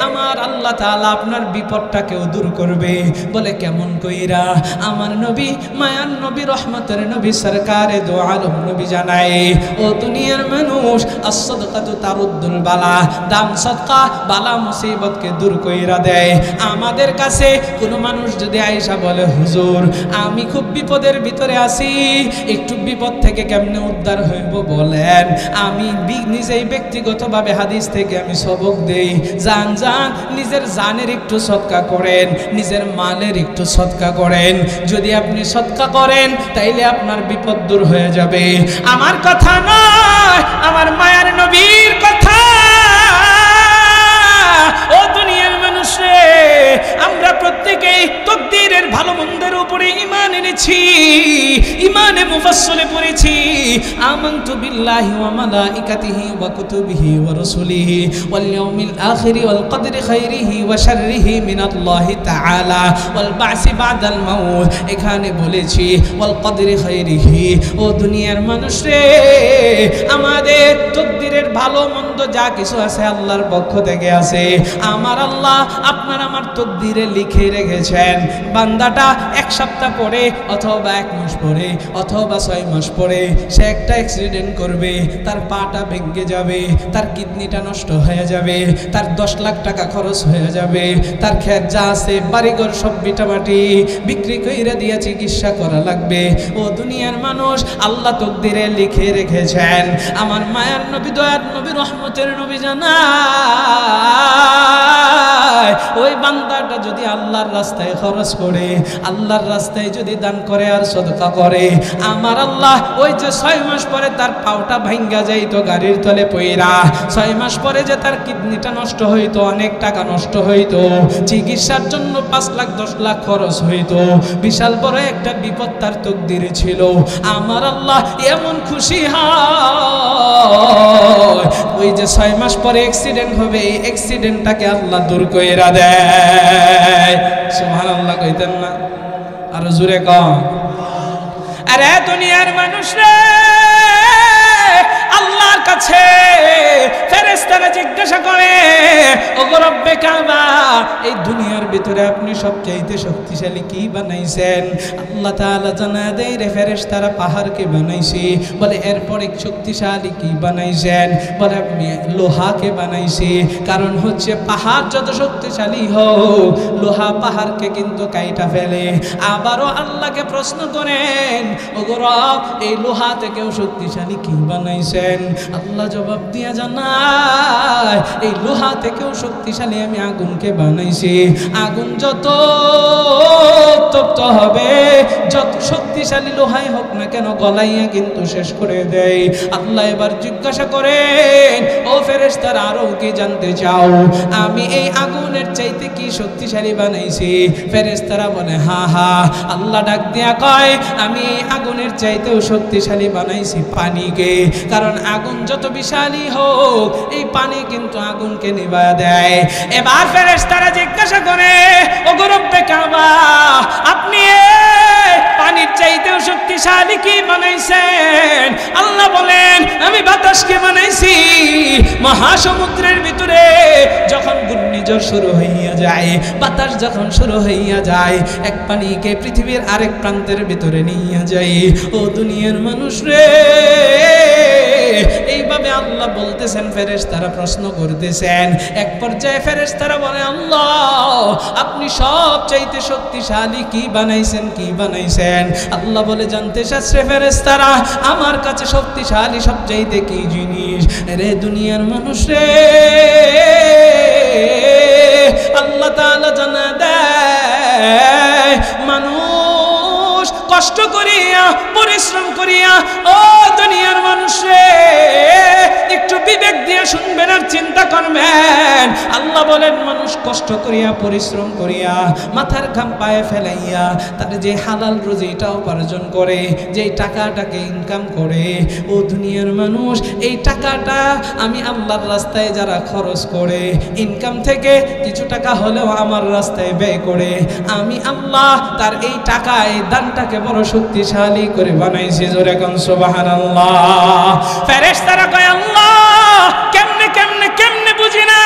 আমার আল্লাহ তাআলা আপনার বিপদটাকেও দূর করবে। বলে কেমন কইরা? আমার নবী, মায়ার নবী, রহমতের নবী, সরকারে দো আলম নবী জানায়, ও দুনিয়ার মানুষ, as-সাদকাতু তারুদ্দুল বালা, দান সদকা বালা মুসিবতকে দূর কইরা দেয়। আমাদের কাছে কোনো মানুষ যদি আয়েশা বলে, হুজুর আমি খুব বিপদের ভিতরে আছি, একটু বিপদ থেকে কেমনে উদ্ধার হইব বলেন? আমি নিজেই ব্যক্তিগতভাবে হাদিস থেকে আমি সবক দেই, জান জান নিজের জানের একটু সদকা করেন, নিজের মালের একটু সদকা করেন। যদি আপনি সদকা করেন তাইলে আপনার বিপদ দূর হয়ে যাবে। আমার কথা নয়, আমার মায়ার নবীর কথা। ও দুনিয়ার মানুষ রে, আমরা প্রত্যেকেই তাকদীরের ভালো মন্দের উপরে ঈমান এনেছি, ঈমানে মুফাসসলে পড়েছি, আমানতু বিল্লাহি ওয়া মালাইকাতিহি ওয়া কুতুবিহি ওয়া রাসূলিহি ওয়াল ইয়াউমিল আখিরি ওয়াল কদরি খাইরিহি ওয়া শাররিহি মিনাল্লাহি তাআলা ওয়াল বা'সি বাদাল মাউত। এখানে বলেছি ওয়াল কদরি খাইরিহি। ও দুনিয়ার মানুষ রে, আমাদের তাকদীরের ভালো মন্দ যা কিছু আছে আল্লাহর পক্ষ থেকে আছে। আমার আল্লাহ আপনার আমার তাকদীরে লিখে রেখেছেন, বান্দাটা এক সপ্তাহ পরে অথবা এক মাস পরে অথবা 6 মাস পরে সে একটা অ্যাক্সিডেন্ট করবে, তার পাটা ভেঙে যাবে, তার কিডনিটা নষ্ট হয়ে যাবে, তার 10 লাখ টাকা খরচ হয়ে যাবে, তার ক্ষেত যা আছে বাড়িঘর সব বিটামাটি বিক্রি কইরা দিয়ে চিকিৎসা করা লাগবে। ও দুনিয়ার মানুষ, আল্লাহ তাকদীরে লিখে রেখেছেন। আমার মায়ার নবী, দয়ার নবী, রহমতের নবী জানায়, যায় ওই বান্দাটা যদি আল্লাহর রাস্তায় খরচ করে, আল্লাহর রাস্তায় যদি দান করে আর সদকা করে, আমার আল্লাহ ওই যে 6 মাস পরে তার পাওটা ভাঙ্গা যাইতো গাড়ির তলে পইরা, 6 মাস পরে যে তার কিডনিটা নষ্ট হইতো, অনেক টাকা নষ্ট হইতো, চিকিৎসার জন্য 5 লাখ 10 লাখ খরচ হইতো, বিশাল বড় একটা বিপদ তার তকদিরে ছিল, আমার আল্লাহ এমন খুশি হয় ওই যে 6 মাস পরে অ্যাক্সিডেন্ট হবে, এই অ্যাক্সিডেন্টটাকে আল্লাহ দূর কইরা দেয়। সুবহানাল্লাহ কইতেন না? আর জোরে কম। আরে দুনিয়ার মানুষ রে, আল্লাহর কাছে ফেরেশতারা জিজ্ঞাসা করে, ওগো রব্বে কাবা, এই দুনিয়ার ভিতরে আপনি সবচাইতে শক্তিশালী কি বানাইছেন? আল্লাহ তাআলা জানায় দেয় রে ফেরেশতারা পাহাড়কে বানাইছি। বলে এরপরে শক্তিশালী কি বানাইছেন? বলে আমি লোহাকে বানাইছি। কারণ হচ্ছে পাহাড় যত শক্তিশালী হোক, লোহা পাহাড়কে কিন্তু কাইটা ফেলে। আবারও আল্লাহকে প্রশ্ন করেন, ওগো রব, এই লোহা থেকেও শক্তিশালী কি বানাইছেন? আল্লাহ জবাব দিয়া জানায়, এই লোহা থেকেও শক্তিশালী আমি আগুনকে বানাইছি। আগুন যত তপ্ত হবে, যত শক্তিশালী লোহাই হোক না কেন, গলাইয়া কিন্তু শেষ করে দেয়। আল্লাহ এবার জিজ্ঞাসা করেন, ও ফেরেশতারা, আরো কি জানতে চাও? আমি এই আগুনের চাইতে কি শক্তিশালী বানাইছি? ফেরেশতারা বলে হা হা। আল্লাহ ডাক দিয়া কয়, আমি এই আগুনের চাইতেও শক্তিশালী বানাইছি পানিকে। কারণ আগুন যত বিশালী হোক, এই পানি কিন্তু আগুনকে নিভায়া দেয়। এবার ফেরেশতারা জিজ্ঞাসা করে, ওগো রব্বে কাবা, আপনি পানির চাইতেও শক্তিশালী কি বানাইছেন? আল্লাহ বলেন, আমি বাতাসকে বানাইছি। মহাসমুদ্রের ভিতরে যখন ঘূর্ণিঝড় শুরু হইয়া যায়, বাতাস যখন শুরু হইয়া যায়, এক পানিকে পৃথিবীর আরেক প্রান্তের ভিতরে নিয়ে যায়। ও দুনিয়ার মানুষ রে, এইভাবে আল্লাহ বলতেছেন, ফেরেশতারা প্রশ্ন করতেছেন। এক পর্যায়ে ফেরেশতারা বলে, আল্লাহ, আপনি সবচাইতে শক্তিশালী কি বানাইছেন? কি বানাইছেন? আল্লাহ বলে, জানতে চাচ্ছে ফেরেশতারা, আমার কাছে শক্তিশালী সবচাইতে কি জিনিস? রে দুনিয়ার মানুষ রে, আল্লাহ তাআলা জানা দেয়, মানুষ কষ্ট করিয়া পরিশ্রম করিয়া, ও দুনিয়ার মানুষ রে, একটু বিবেক দিয়ে শুনবেন আর চিন্তা করবেন। আল্লাহ বলেন, মানুষ কষ্ট করিয়া পরিশ্রম করিয়া মাথার ঘাম পায়ে ফেলাইয়া তার যে হালাল রুজিটা উপার্জন করে, যে টাকাটাকে ইনকাম করে, ও দুনিয়ার মানুষ, এই টাকাটা আমি আল্লাহর রাস্তায় যারা খরচ করে, ইনকাম থেকে কিছু টাকা হলেও আমার রাস্তায় ব্যয় করে, আমি আল্লাহ তার এই টাকা, এই দানটাকে বড় শক্তিশালী করে বানাইছি। জোরে কোন সুবহানাল্লাহ। ফেরেশতারা কয়, আল্লাহ, কেমনে কেমনে কেমনে বুঝি না,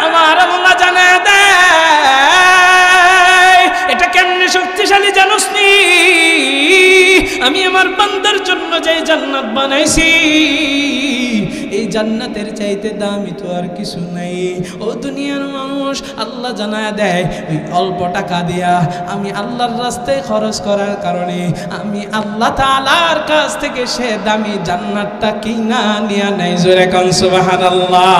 আমার আল্লাহ জানা দেয় এটা কেমনে শক্তিশালী জানোস নি? আমি আমার বান্দার জন্য যে জান্নাত বানাইছি, এই জান্নাতের চাইতে দামি তো আর কিছু নাই। ও দুনিয়ার মানুষ, আল্লাহ জানায় দেয়, ওই অল্প টাকা দিয়া আমি আল্লাহর রাস্তায় খরচ করার কারণে আমি আল্লাহ তাআলার কাছ থেকে সে দামি জান্নাতটা কিনা নিয়া নেয়। জোরে কোন সুবহানাল্লাহ।